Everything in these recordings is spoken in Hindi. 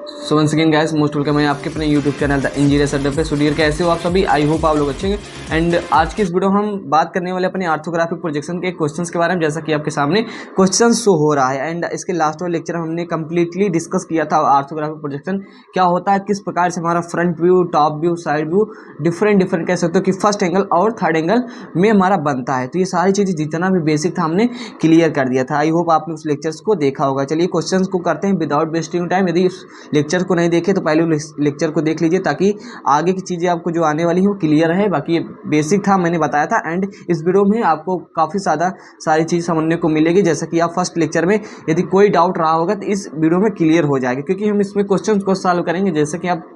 सो once again guys, most welcome है आपके अपने यूट्यूब चैनल द इंजीनियर्स अड्डे पे। स्टूडियो कैसे हो आप सभी? आई होप आप लोग अच्छे हैं। एंड आज की इस वीडियो हम बात करने वाले अपने ऑर्थोग्राफिक प्रोजेक्शन के क्वेश्चंस के बारे में, जैसा कि आपके सामने क्वेश्चन शो हो रहा है। एंड इसके लास्ट वाले लेक्चर हमने कंप्लीटली डिस्कस किया था ऑर्थोग्राफिक प्रोजेक्शन क्या होता है, किस प्रकार से हमारा front view, top view, side view different कह सकते हो कि फर्स्ट एंगल और थर्ड एंगल में हमारा बनता है। तो ये सारी चीज़ें जितना भी बेसिक था हमने क्लियर कर दिया था। आई होप आपने उस लेक्चर्स को देखा होगा। चलिए क्वेश्चंस को करते हैं विदाउट वेस्टिंग टाइम। यदि इस लेक्चर को नहीं देखे तो पहले लेक्चर को देख लीजिए, ताकि आगे की चीज़ें आपको जो आने वाली है वो क्लियर है। बाकी ये बेसिक था, मैंने बताया था। एंड इस वीडियो में आपको काफ़ी ज़्यादा सारी चीज़ समझने को मिलेगी, जैसा कि आप फर्स्ट लेक्चर में यदि कोई डाउट रहा होगा तो इस वीडियो में क्लियर हो जाएगा, क्योंकि हम इसमें क्वेश्चन को सॉल्व करेंगे। जैसे कि आप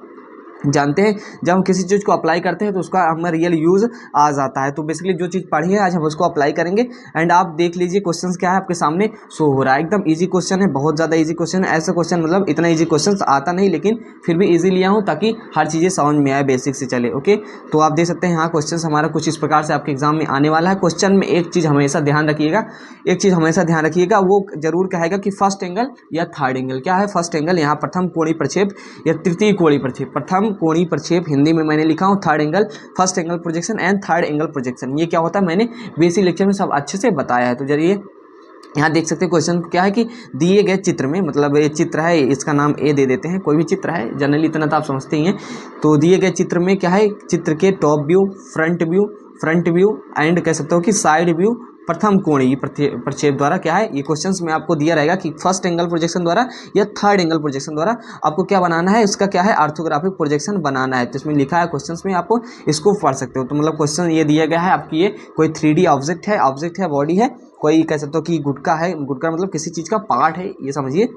जानते हैं, जब हम किसी चीज़ को अप्लाई करते हैं तो उसका हमें रियल यूज़ आ जाता है। तो बेसिकली जो चीज़ पढ़ी है आज हम उसको अप्लाई करेंगे। एंड आप देख लीजिए क्वेश्चंस क्या है, आपके सामने शो हो रहा है। एकदम इजी क्वेश्चन है, बहुत ज़्यादा इजी क्वेश्चन है। ऐसा क्वेश्चन मतलब इतना इजी क्वेश्चन आता नहीं, लेकिन फिर भी इजी लिया हूँ ताकि हर चीज़ें समझ में आए, बेसिक से चले। ओके, तो आप देख सकते हैं यहाँ क्वेश्चन हमारा कुछ इस प्रकार से आपके एग्जाम में आने वाला है। क्वेश्चन में एक चीज़ हमेशा ध्यान रखिएगा, वो जरूर कहेगा कि फर्स्ट एंगल या थर्ड एंगल। क्या है फर्स्ट एंगल? यहाँ प्रथम कोणीय प्रक्षेप या तृतीय कोणीय प्रक्षेप। प्रथम कोणीय प्रक्षेप हिंदी में मैंने लिखा हूँ third angle, first angle projection and third angle projection. ये क्या होता है मैंने बेसिक लेक्चर में सब अच्छे से बताया है। तो जरिए यहाँ देख सकते हैं क्वेश्चन क्या है कि दिए गए चित्र में, मतलब ये चित्र है, इसका नाम ए दे देते हैं, कोई भी चित्र है, जनरली इतना तो आप समझते ही हैं। तो दिए गए चित्र में क्या है, चित्र के top view, front view and कह सकते हो कि साइड व्यू प्रथम कोणीय प्रक्षेप द्वारा क्या है, ये क्वेश्चंस में आपको दिया रहेगा कि फर्स्ट एंगल प्रोजेक्शन द्वारा या थर्ड एंगल प्रोजेक्शन द्वारा आपको क्या बनाना है, इसका क्या है ऑर्थोग्राफिक प्रोजेक्शन बनाना है। तो इसमें लिखा है क्वेश्चंस में, आपको इसको पढ़ सकते हो। तो मतलब क्वेश्चन ये दिया गया है आपकी, ये कोई 3D ऑब्जेक्ट है, बॉडी है, कोई कह सकते हो कि गुटका है, गुटका मतलब किसी चीज़ का पार्ट है, ये समझिए।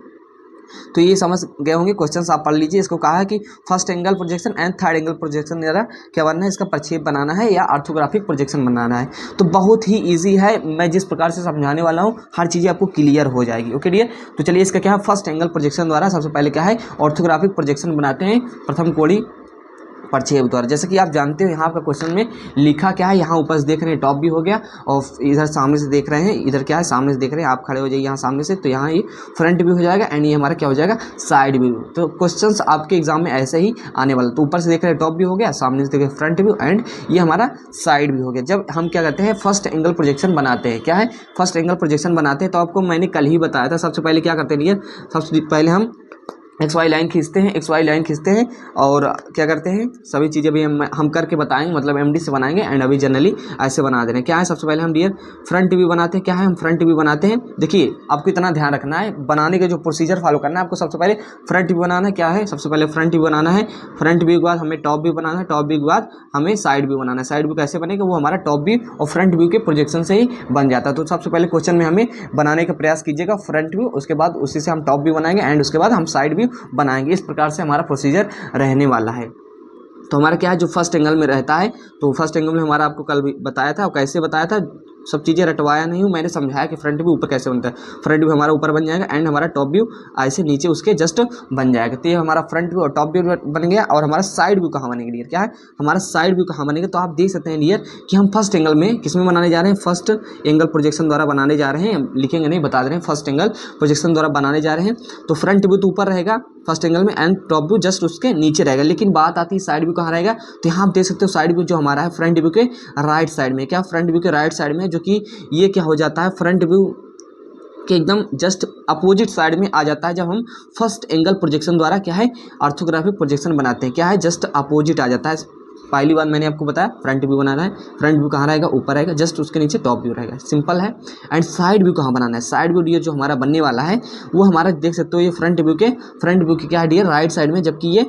तो ये समझ गए होंगे क्वेश्चंस, आप पढ़ लीजिए। इसको कहा है कि first angle projection and third angle projection द्वारा क्या बनना है, इसका प्रक्षेप बनाना है या ऑर्थोग्राफिक प्रोजेक्शन बनाना है। तो बहुत ही इजी है, मैं जिस प्रकार से समझाने वाला हूँ हर चीज़ें आपको क्लियर हो जाएगी। ओके डियर, तो चलिए इसका क्या है, फर्स्ट एंगल प्रोजेक्शन द्वारा सबसे पहले क्या है ऑर्थोग्राफिक प्रोजेक्शन बनाते हैं प्रथम कोणीय प्रक्षेप द्वारा। जैसे कि आप जानते हो यहाँ आपका क्वेश्चन में लिखा क्या है, यहाँ ऊपर से देख रहे हैं टॉप व्यू हो गया, और इधर सामने से देख रहे हैं, इधर क्या है सामने से देख रहे हैं, आप खड़े हो जाइए यहाँ सामने से, तो यहाँ ये फ्रंट व्यू हो जाएगा एंड ये हमारा क्या हो जाएगा साइड व्यू। तो क्वेश्चंस आपके एग्जाम में ऐसे ही आने वाला। तो ऊपर से देख रहे हैं टॉप व्यू हो गया, सामने से देख रहे हैं फ्रंट व्यू एंड ये हमारा साइड व्यू हो गया। जब हम क्या करते हैं फर्स्ट एंगल प्रोजेक्शन बनाते हैं, क्या है फर्स्ट एंगल प्रोजेक्शन बनाते हैं, तो आपको मैंने कल ही बताया था। सबसे पहले क्या करते हैं, सबसे पहले हम एक्स वाई लाइन खींचते हैं और क्या करते हैं, सभी चीज़ें भी हम करके बताएंगे, मतलब एमडी से बनाएंगे। एंड अभी जनरली ऐसे बना दे रहे हैं। क्या है सबसे पहले हम डियर फ्रंट व्यू बनाते हैं। क्या है, हम फ्रंट व्यू बनाते हैं। देखिए आपको इतना ध्यान रखना है, बनाने के जो प्रोसीजर फॉलो करना है आपको। सबसे पहले फ्रंट व्यू बनाना है। क्या है, सबसे पहले फ्रंट व्यू बनाना है। फ्रंट व्यू के बाद हमें टॉप व्यू बनाना है। टॉप व्यू के बाद हमें साइड व्यू बनाना है। साइड व्यू कैसे बनेगा, वो हमारा टॉप व्यू और फ्रंट व्यू के प्रोजेक्शन से ही बन जाता है। तो सबसे पहले क्वेश्चन में हमें बनाने का प्रयास कीजिएगा फ्रंट व्यू, उसके बाद उसी से हम टॉप व्यू बनाएंगे एंड उसके बाद हम साइड व्यू बनाएंगे। इस प्रकार से हमारा प्रोसीजर रहने वाला है। तो हमारा क्या है, जो फर्स्ट एंगल में रहता है, तो फर्स्ट एंगल में हमारा आपको कल भी बताया था, और कैसे बताया था, सब चीज़ें रटवाया नहीं हूँ, मैंने समझाया कि फ्रंट व्यू ऊपर कैसे बनता है। फ्रंट व्यू हमारा ऊपर बन जाएगा एंड हमारा टॉप व्यू ऐसे नीचे उसके जस्ट बन जाएगा। तो ये हमारा फ्रंट व्यू और टॉप व्यू बन गया। और हमारा साइड व्यू कहाँ बनेगा डियर, क्या है हमारा साइड व्यू कहाँ बनेगा, तो आप देख सकते हैं डियर कि हम फर्स्ट एंगल में किस में बनाने जा रहे हैं, फर्स्ट एंगल प्रोजेक्शन द्वारा बनाने जा रहे हैं। लिखेंगे नहीं, बता दे रहे हैं, फर्स्ट एंगल प्रोजेक्शन द्वारा बनाने जा रहे हैं। तो फ्रंट व्यू तो ऊपर रहेगा फर्स्ट एंगल में एंड टॉप व्यू जस्ट उसके नीचे रहेगा। लेकिन बात आती है साइड व्यू कहाँ रहेगा, तो यहाँ आप देख सकते हो साइड व्यू जो हमारा है फ्रंट व्यू के राइट साइड में। क्या फ्रंट व्यू के राइट साइड में, जो कि ये क्या हो जाता है फ्रंट व्यू के एकदम जस्ट अपोजिट साइड में आ जाता है। जब हम फर्स्ट एंगल प्रोजेक्शन द्वारा क्या है ऑर्थोग्राफिक प्रोजेक्शन बनाते हैं, क्या है जस्ट अपोजिट आ जाता है। पहली बात मैंने आपको बताया फ्रंट व्यू बनाना है। फ्रंट व्यू कहाँ रहेगा, ऊपर रहेगा, जस्ट उसके नीचे टॉप व्यू रहेगा, सिंपल है। एंड साइड व्यू कहाँ बनाना है, साइड व्यू डियर जो हमारा बनने वाला है वो हमारा देख सकते हो ये फ्रंट व्यू के क्या है डियर राइट साइड में, जबकि ये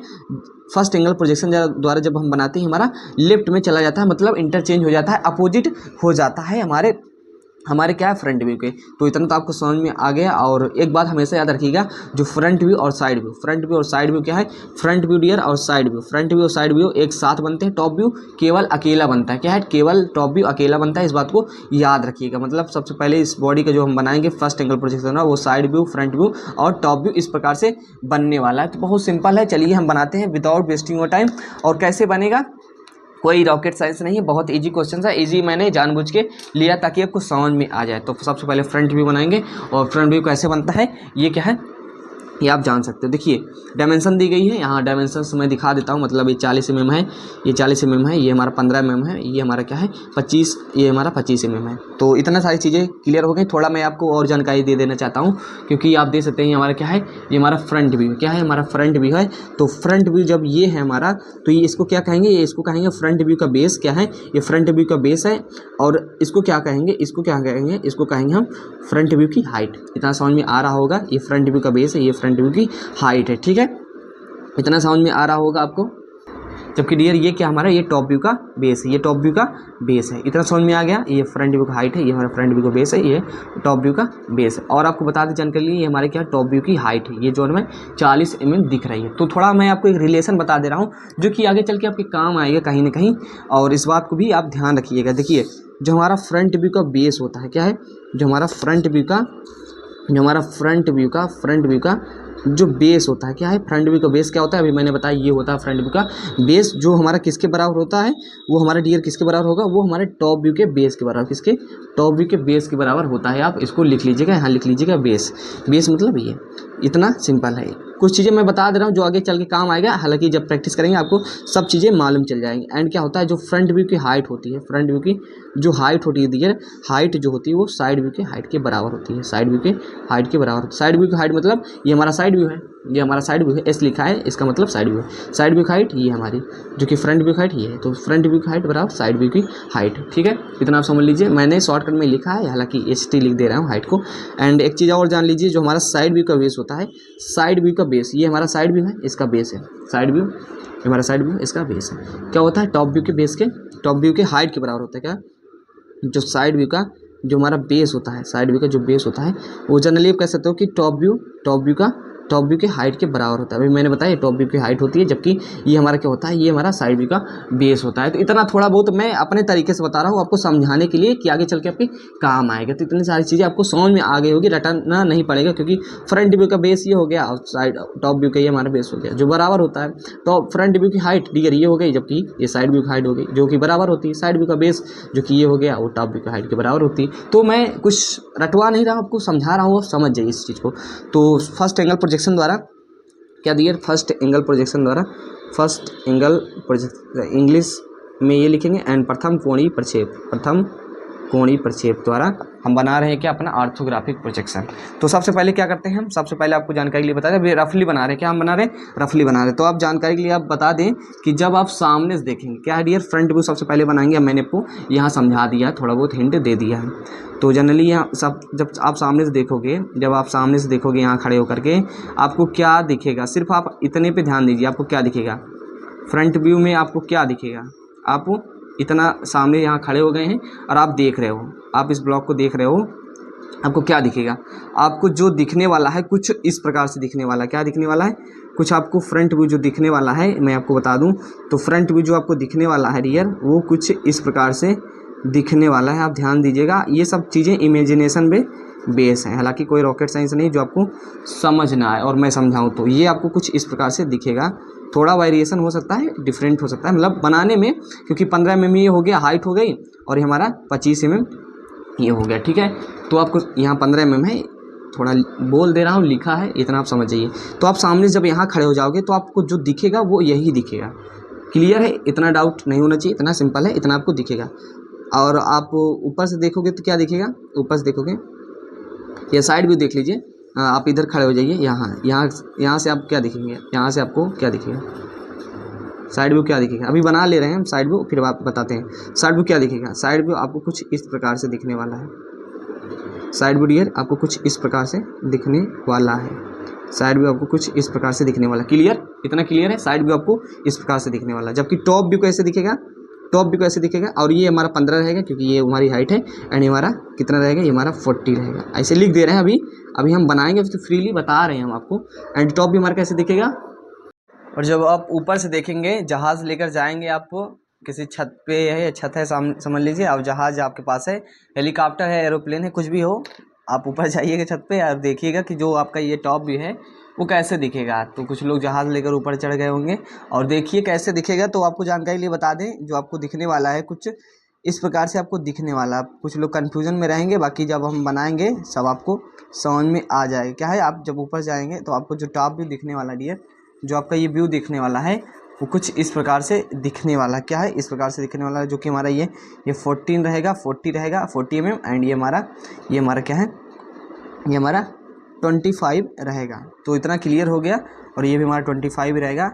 फर्स्ट एंगल प्रोजेक्शन द्वारा जब हम बनाते हैं हमारा लेफ्ट में चला जाता है, मतलब इंटरचेंज हो जाता है, अपोजिट हो जाता है हमारे क्या है फ्रंट व्यू के। तो इतना तो आपको समझ में आ गया। और एक बात हमेशा याद रखिएगा, जो फ्रंट व्यू और साइड व्यू क्या है, फ्रंट व्यू डियर और साइड व्यू एक साथ बनते हैं। टॉप व्यू केवल अकेला बनता है, क्या है केवल टॉप व्यू अकेला बनता है, इस बात को याद रखिएगा। मतलब सबसे पहले इस बॉडी का जो हम बनाएंगे फर्स्ट एंगल प्रोजेक्शन वो साइड व्यू, फ्रंट व्यू और टॉप व्यू इस प्रकार से बनने वाला है। तो बहुत सिंपल है, चलिए हम बनाते हैं विदाउट वेस्टिंग योर टाइम। और कैसे बनेगा, कोई रॉकेट साइंस नहीं है, बहुत इजी क्वेश्चन है। इजी मैंने जानबूझ के लिया ताकि आपको समझ में आ जाए। तो सबसे पहले फ्रंट व्यू बनाएंगे। और फ्रंट व्यू कैसे बनता है, ये क्या है ये आप जान सकते हो। देखिए डायमेंशन दी गई है, यहाँ डायमेंशंस मैं दिखा देता हूँ। मतलब ये 40 mm है, ये 40 mm है, ये हमारा 15 mm है, ये हमारा क्या है 25, ये हमारा 25 mm है। तो इतना सारी चीज़ें क्लियर हो गई। थोड़ा मैं आपको और जानकारी दे देना चाहता हूँ, क्योंकि आप देख सकते हैं हमारा क्या है, ये हमारा फ्रंट व्यू क्या है, हमारा फ्रंट व्यू है। तो फ्रंट व्यू जब ये है हमारा, तो ये इसको क्या कहेंगे, ये इसको कहेंगे फ्रंट व्यू का बेस क्या है, ये फ्रंट व्यू का बेस है। और इसको क्या कहेंगे, इसको क्या कहेंगे, इसको कहेंगे हम फ्रंट व्यू की हाइट। इतना समझ में आ रहा होगा, ये फ्रंट व्यू का बेस है, ये फ्रंट व्यू की हाइट है। ठीक है, इतना समझ में आ रहा होगा आपको। जबकि डियर ये क्या हमारा, ये टॉप व्यू का बेस है, ये टॉप व्यू का बेस है। इतना समझ में आ गया। ये फ्रंट व्यू का हाइट है, ये हमारा फ्रंट व्यू का बेस है, ये टॉप व्यू का बेस है। और आपको बता दें जानकारी लिए, ये हमारे क्या टॉप व्यू की हाइट है, ये जो हमें 40 mm दिख रही है। तो थोड़ा मैं आपको एक रिलेशन बता दे रहा हूँ, जो कि आगे चल के आपके काम आएगा कहीं ना कहीं, और इस बात को भी आप ध्यान रखिएगा। देखिए जो हमारा फ्रंट व्यू का बेस होता है क्या है, जो हमारा फ्रंट व्यू का जो बेस होता है क्या है, फ्रंट व्यू का बेस क्या होता है, अभी मैंने बताया ये होता है फ्रंट व्यू का बेस। जो हमारा किसके बराबर होता है, वो हमारा डियर किसके बराबर होगा, वो हमारे टॉप व्यू के बेस के बराबर, किसके टॉप व्यू के बेस के बराबर होता है। आप इसको लिख लीजिएगा, यहाँ लिख लीजिएगा बेस। बेस मतलब ये, इतना सिंपल है। कुछ चीज़ें मैं बता दे रहा हूँ जो आगे चल के काम आएगा, हालांकि जब प्रैक्टिस करेंगे आपको सब चीज़ें मालूम चल जाएंगी। एंड क्या होता है, जो फ्रंट व्यू की हाइट होती है, फ्रंट व्यू की जो हाइट होती है डियर, हाइट जो होती है वो साइड व्यू के हाइट के बराबर होती है, साइड व्यू के हाइट के बराबर होती है। साइड व्यू की हाइट मतलब ये हमारा साइड व्यू है, ये हमारा साइड व्यू है, एस लिखा है, इसका मतलब साइड व्यू है। साइड व्यू की हाइट ये हमारी, जो कि फ्रंट व्यू की हाइट ये है। तो फ्रंट व्यू की हाइट बराबर साइड व्यू की हाइट। ठीक है, इतना आप समझ लीजिए। मैंने शॉर्टकट में लिखा है, हालांकि ST लिख दे रहा हूँ हाइट को। एंड एक चीज़ और जान लीजिए, जो हमारा साइड व्यू का बेस होता है, साइड व्यू का बेस, ये हमारा साइड व्यू है, इसका बेस है साइड व्यू, हमारा साइड व्यू इसका बेस है। क्या होता है, टॉप व्यू के बेस के, टॉप व्यू के हाइट के बराबर होता है। क्या, जो साइड व्यू का जो हमारा बेस होता है, साइड व्यू का जो बेस होता है, वो जनरली आप कह सकते हो कि टॉप व्यू के हाइट के बराबर होता है। अभी मैंने बताया टॉप व्यू की हाइट होती है, जबकि ये हमारा क्या होता है, ये हमारा साइड व्यू का बेस होता है। तो इतना थोड़ा बहुत मैं अपने तरीके से बता रहा हूँ आपको समझाने के लिए, कि आगे चल के आपके काम आएगा। तो इतनी सारी चीज़ें आपको समझ में आ गई होगी, रटना नहीं पड़ेगा, क्योंकि फ्रंट व्यू का बेस ये हो गया और साइड टॉप व्यू का ये हमारा बेस हो गया, जो बराबर होता है। तो फ्रंट व्यू की हाइट डियर ये हो गई, जबकि ये साइड व्यू की हाइट हो गई, जो कि बराबर होती है। साइड व्यू का बेस जो कि ये हो गया, वो टॉप व्यू की हाइट के बराबर होती है। तो मैं कुछ रटवा नहीं रहा, आपको समझा रहा हूँ, समझ जाइए इस चीज़ को। तो फर्स्ट एंगल प्रोजेक्शन द्वारा क्या दिया, फर्स्ट एंगल प्रोजेक्शन द्वारा, फर्स्ट एंगल प्रोजेक्शन इंग्लिश में ये लिखेंगे, एंड प्रथम कोणीय प्रक्षेप द्वारा हम बना रहे हैं क्या, अपना ऑर्थोग्राफिक प्रोजेक्शन। तो सबसे पहले क्या करते हैं हम, सबसे पहले आपको जानकारी के लिए बता दें, रफली बना रहे हैं। क्या हम बना रहे हैं, रफली बना रहे हैं। तो आप जानकारी के लिए आप बता दें कि जब आप सामने से देखेंगे, क्या है डियर, फ्रंट व्यू सबसे पहले बनाएंगे। मैंने आपको यहाँ समझा दिया, थोड़ा बहुत हिंट दे दिया है। तो जनरली यहाँ सब जब आप सामने से देखोगे, यहाँ खड़े होकर के आपको क्या दिखेगा, सिर्फ आप इतने पे ध्यान दीजिए, आपको क्या दिखेगा फ्रंट व्यू में, आपको क्या दिखेगा। आप इतना सामने यहाँ खड़े हो गए हैं और आप देख रहे हो, आप इस ब्लॉक को देख रहे हो, आपको क्या दिखेगा, आपको जो दिखने वाला है कुछ इस प्रकार से दिखने वाला है। क्या दिखने वाला है, कुछ आपको फ्रंट व्यू जो दिखने वाला है, मैं आपको बता दूं, तो फ्रंट व्यू जो आपको दिखने वाला है डियर, वो कुछ इस प्रकार से दिखने वाला है। आप ध्यान दीजिएगा, ये सब चीज़ें इमेजिनेशन पे बेस है, हालांकि कोई रॉकेट साइंस नहीं जो आपको समझना है और मैं समझाऊं तो ये आपको कुछ इस प्रकार से दिखेगा। थोड़ा वेरिएशन हो सकता है, डिफरेंट हो सकता है, मतलब बनाने में, क्योंकि 15 mm ये हो गया हाइट हो गई, और ये हमारा 25 mm ये हो गया। ठीक है, तो आपको यहाँ 15 mm है, थोड़ा बोल दे रहा हूँ, लिखा है, इतना आप समझ जाइए। तो आप सामने जब यहाँ खड़े हो जाओगे तो आपको जो दिखेगा वो यही दिखेगा। क्लियर है, इतना डाउट नहीं होना चाहिए, इतना सिंपल है, इतना आपको दिखेगा। और आप ऊपर से देखोगे तो क्या दिखेगा, ऊपर से देखोगे, ये साइड व्यू देख लीजिए, आप इधर खड़े हो जाइए, यहाँ से आप क्या दिखेंगे, यहाँ से आपको क्या दिखेगा, साइड व्यू क्या दिखेगा। अभी बना ले रहे हैं हम साइड व्यू, फिर आप बताते हैं साइड व्यू क्या दिखेगा। साइड व्यू आपको कुछ इस प्रकार से दिखने वाला है, साइड व्यू डियर आपको कुछ इस प्रकार से दिखने वाला है, साइड व्यू आपको कुछ इस प्रकार से दिखने वाला। क्लियर, इतना क्लियर है, साइड व्यू आपको इस प्रकार से दिखने वाला। जबकि टॉप व्यू कैसे दिखेगा, टॉप व्यू कैसे दिखेगा, और ये हमारा 15 रहेगा क्योंकि ये हमारी हाइट है, एंड ये हमारा कितना रहेगा, ये हमारा 40 रहेगा। ऐसे लिख दे रहे हैं, अभी हम बनाएंगे तो फ्रीली बता रहे हैं हम आपको। एंड टॉप व्यू हमारा कैसे दिखेगा, और जब आप ऊपर से देखेंगे, जहाज़ लेकर जाएंगे आपको किसी छत पे है, छत है समझ लीजिए, और जहाज़ आपके पास है, हेलीकॉप्टर है, एरोप्लेन है, कुछ भी हो, आप ऊपर जाइएगा छत पे और देखिएगा कि जो आपका ये टॉप व्यू है वो कैसे दिखेगा। तो कुछ लोग जहाज़ लेकर ऊपर चढ़ गए होंगे, और देखिए कैसे दिखेगा। तो आपको जानकारी लिए बता दें, जो आपको दिखने वाला है कुछ इस प्रकार से आपको दिखने वाला। कुछ लोग कन्फ्यूजन में रहेंगे, बाकी जब हम बनाएंगे सब आपको समझ में आ जाएगा। क्या है, आप जब ऊपर जाएंगे तो आपको जो टॉप व्यू दिखने वाला डियर, जो आपका ये व्यू दिखने वाला है वो कुछ इस प्रकार से दिखने वाला। क्या है, इस प्रकार से दिखने वाला है, जो कि हमारा ये 14 रहेगा, 40 रहेगा, 40 mm, एंड ये हमारा क्या है, ये हमारा 25 रहेगा। तो इतना क्लियर हो गया, और ये भी हमारा 25 रहेगा।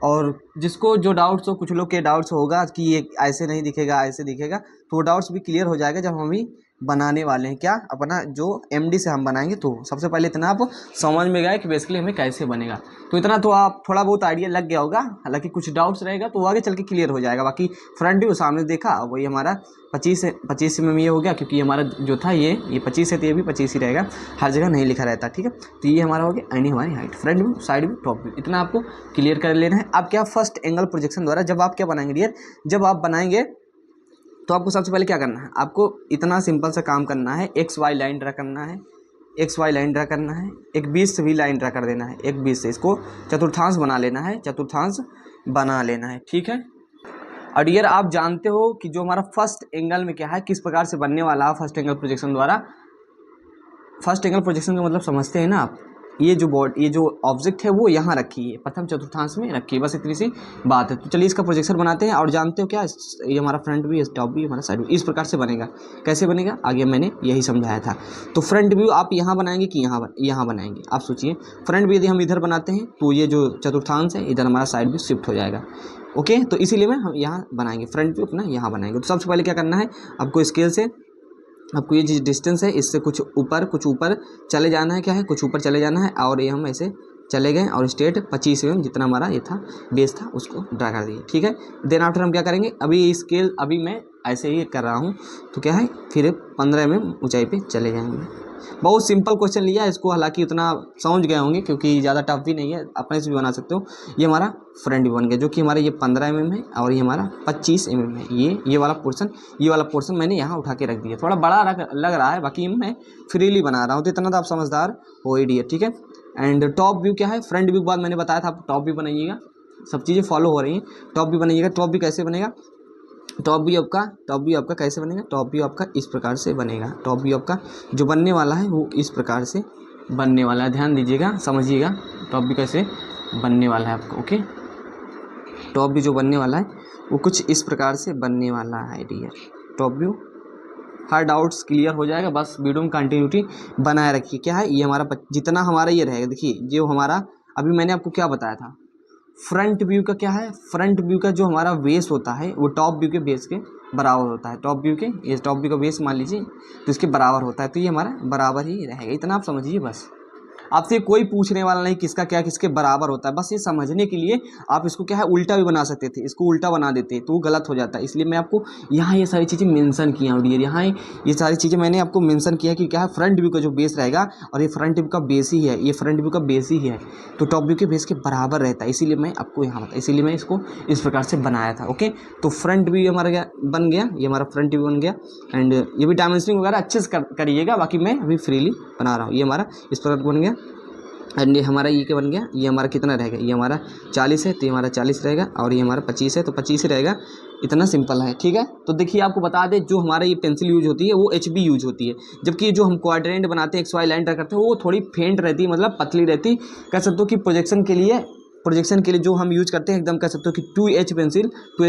और जिसको जो डाउट्स हो, कुछ लोग के डाउट्स होगा कि ये ऐसे नहीं दिखेगा, ऐसे दिखेगा, तो वो डाउट्स भी क्लियर हो जाएगा जब हम भी बनाने वाले हैं। क्या, अपना जो एमडी से हम बनाएंगे। तो सबसे पहले इतना आप समझ में गए कि बेसिकली हमें कैसे बनेगा। तो इतना तो आप थोड़ा बहुत आइडिया लग गया होगा। हालांकि कुछ डाउट्स रहेगा तो वो आगे चल के क्लियर हो जाएगा। बाकी फ्रंट व्यू सामने देखा, वही हमारा 25 में ये हो गया, क्योंकि हमारा जो था ये 25 है, तो ये भी 25 ही रहेगा, हर जगह नहीं लिखा रहता। ठीक है, तो ये हमारा हो गया, एंड हमारी height, front view, side view, top view, इतना आपको क्लियर कर लेना है। अब क्या, फर्स्ट एंगल प्रोजेक्शन द्वारा जब आप क्या बनाएंगे डियर, जब आप बनाएंगे तो आपको सबसे पहले क्या करना है, आपको इतना सिंपल सा काम करना है। एक्स वाई लाइन ड्रा करना है, एक्स वाई लाइन ड्रा करना है, एक 20 से भी लाइन ड्रा कर देना है, एक 20 से इसको चतुर्थांश बना लेना है, चतुर्थांश बना लेना है। ठीक है, और डियर आप जानते हो कि जो हमारा फर्स्ट एंगल में क्या है, किस प्रकार से बनने वाला है फर्स्ट एंगल प्रोजेक्शन द्वारा। फर्स्ट एंगल प्रोजेक्शन का मतलब समझते हैं ना आप, ये जो ऑब्जेक्ट है वो यहाँ रखिए, प्रथम चतुर्थांश में रखिए, बस इतनी सी बात है। तो चलिए इसका प्रोजेक्शन बनाते हैं। और जानते हो क्या, ये हमारा फ्रंट व्यू, टॉप व्यू, हमारा साइड व्यू, इस प्रकार से बनेगा। कैसे बनेगा, आगे मैंने यही समझाया था। तो फ्रंट व्यू आप यहाँ बनाएंगे कि यहाँ बनाएंगे, आप सोचिए। फ्रंट व्यू यदि हम इधर बनाते हैं तो ये जो चतुर्थांश है इधर हमारा साइड व्यू शिफ्ट हो जाएगा। ओके, तो इसीलिए हम यहाँ बनाएंगे, फ्रंट व्यू अपना यहाँ बनाएंगे। तो सबसे पहले क्या करना है, आपको स्केल से, आपको ये जो डिस्टेंस है इससे कुछ ऊपर चले जाना है। क्या है, कुछ ऊपर चले जाना है, और ये हम ऐसे चले गए और स्ट्रेट 25 mm जितना हमारा ये था बेस था उसको ड्रा कर दिए। ठीक है, देन आफ्टर हम क्या करेंगे, अभी स्केल अभी मैं ऐसे ही कर रहा हूँ, तो क्या है फिर 15 mm ऊंचाई पे चले जाएंगे। बहुत सिंपल क्वेश्चन लिया है इसको, हालांकि उतना समझ गए होंगे क्योंकि ज़्यादा टफ भी नहीं है, अपने से भी बना सकते हो। ये हमारा फ्रंट भी बन गया, जो कि हमारा ये 15 mm है और ये हमारा 25 mm है। ये वाला पोर्शन मैंने यहाँ उठा के रख दिया। थोड़ा बड़ा लग रहा है, बाकी मैं फ्रीली बना रहा हूँ, तो इतना तो आप समझदार हो ही डियर। ठीक है, एंड टॉप व्यू क्या है, फ्रंट व्यू के बाद मैंने बताया था आप टॉप व्यू बनाइएगा, सब चीज़ें फॉलो हो रही हैं। टॉप व्यू बनाइएगा, टॉप व्यू कैसे बनेगा, टॉप व्यू आपका कैसे बनेगा, टॉप व्यू आपका इस प्रकार से बनेगा। टॉप व्यू आपका जो बनने वाला है वो इस प्रकार से बनने वाला है, ध्यान दीजिएगा, समझिएगा टॉप व्यू कैसे बनने वाला है आपको। ओके, टॉप व्यू जो बनने वाला है वो कुछ इस प्रकार से बनने वाला है डियर। टॉप व्यू, हर डाउट्स क्लियर हो जाएगा, बस वीडियो में कंटिन्यूटी बनाए रखिए। क्या है, ये हमारा जितना हमारा ये रहेगा, देखिए जो हमारा अभी मैंने आपको क्या बताया था, फ्रंट व्यू का क्या है, फ्रंट व्यू का जो हमारा बेस होता है वो टॉप व्यू के बेस के बराबर होता है। टॉप व्यू के, ये टॉप व्यू का बेस मान लीजिए तो इसके बराबर होता है, तो ये हमारा बराबर ही रहेगा। इतना आप समझिए बस, आपसे कोई पूछने वाला नहीं किसका क्या किसके बराबर होता है। बस ये समझने के लिए आप इसको क्या है उल्टा भी बना सकते थे, इसको उल्टा बना देते तो वो गलत हो जाता है। इसलिए मैं आपको यहाँ ये सारी चीज़ें मेंशन किया हूँ डियर, यहाँ ये सारी चीज़ें मैंने आपको मेंशन किया कि क्या है, फ्रंट व्यू का जो बेस रहेगा, और ये फ्रंट व्यू का बेस ही है, ये फ्रंट व्यू का बेस ही है, तो टॉप व्यू के बेस के बराबर रहता है। इसीलिए मैं आपको यहाँ बताया, इसीलिए मैं इसको इस प्रकार से बनाया था। ओके, तो फ्रंट व्यू हमारा बन गया, ये हमारा फ्रंट व्यू बन गया। एंड ये भी डायमेंशनिंग वगैरह अच्छे से करिएगा, बाकी मैं अभी फ्रीली बना रहा हूँ। ये हमारा इस प्रकार बन गया, एंड ये हमारा ये क्या बन गया, ये हमारा कितना रहेगा, ये हमारा 40 है तो ये हमारा 40 रहेगा, और ये हमारा 25 है तो 25 ही रहेगा। इतना सिंपल है। ठीक है, तो देखिए आपको बता दें, जो हमारा ये पेंसिल यूज होती है वो HB यूज होती है, जबकि जो हम क्वाड्रेंट बनाते हैं, XY लाइन ड्रा करते हैं, वो थोड़ी फेंट रहती है, मतलब पतली रहती। कह सकते हो कि प्रोजेक्शन के लिए जो हम यूज करते हैं, एकदम कह सकते हो कि 2H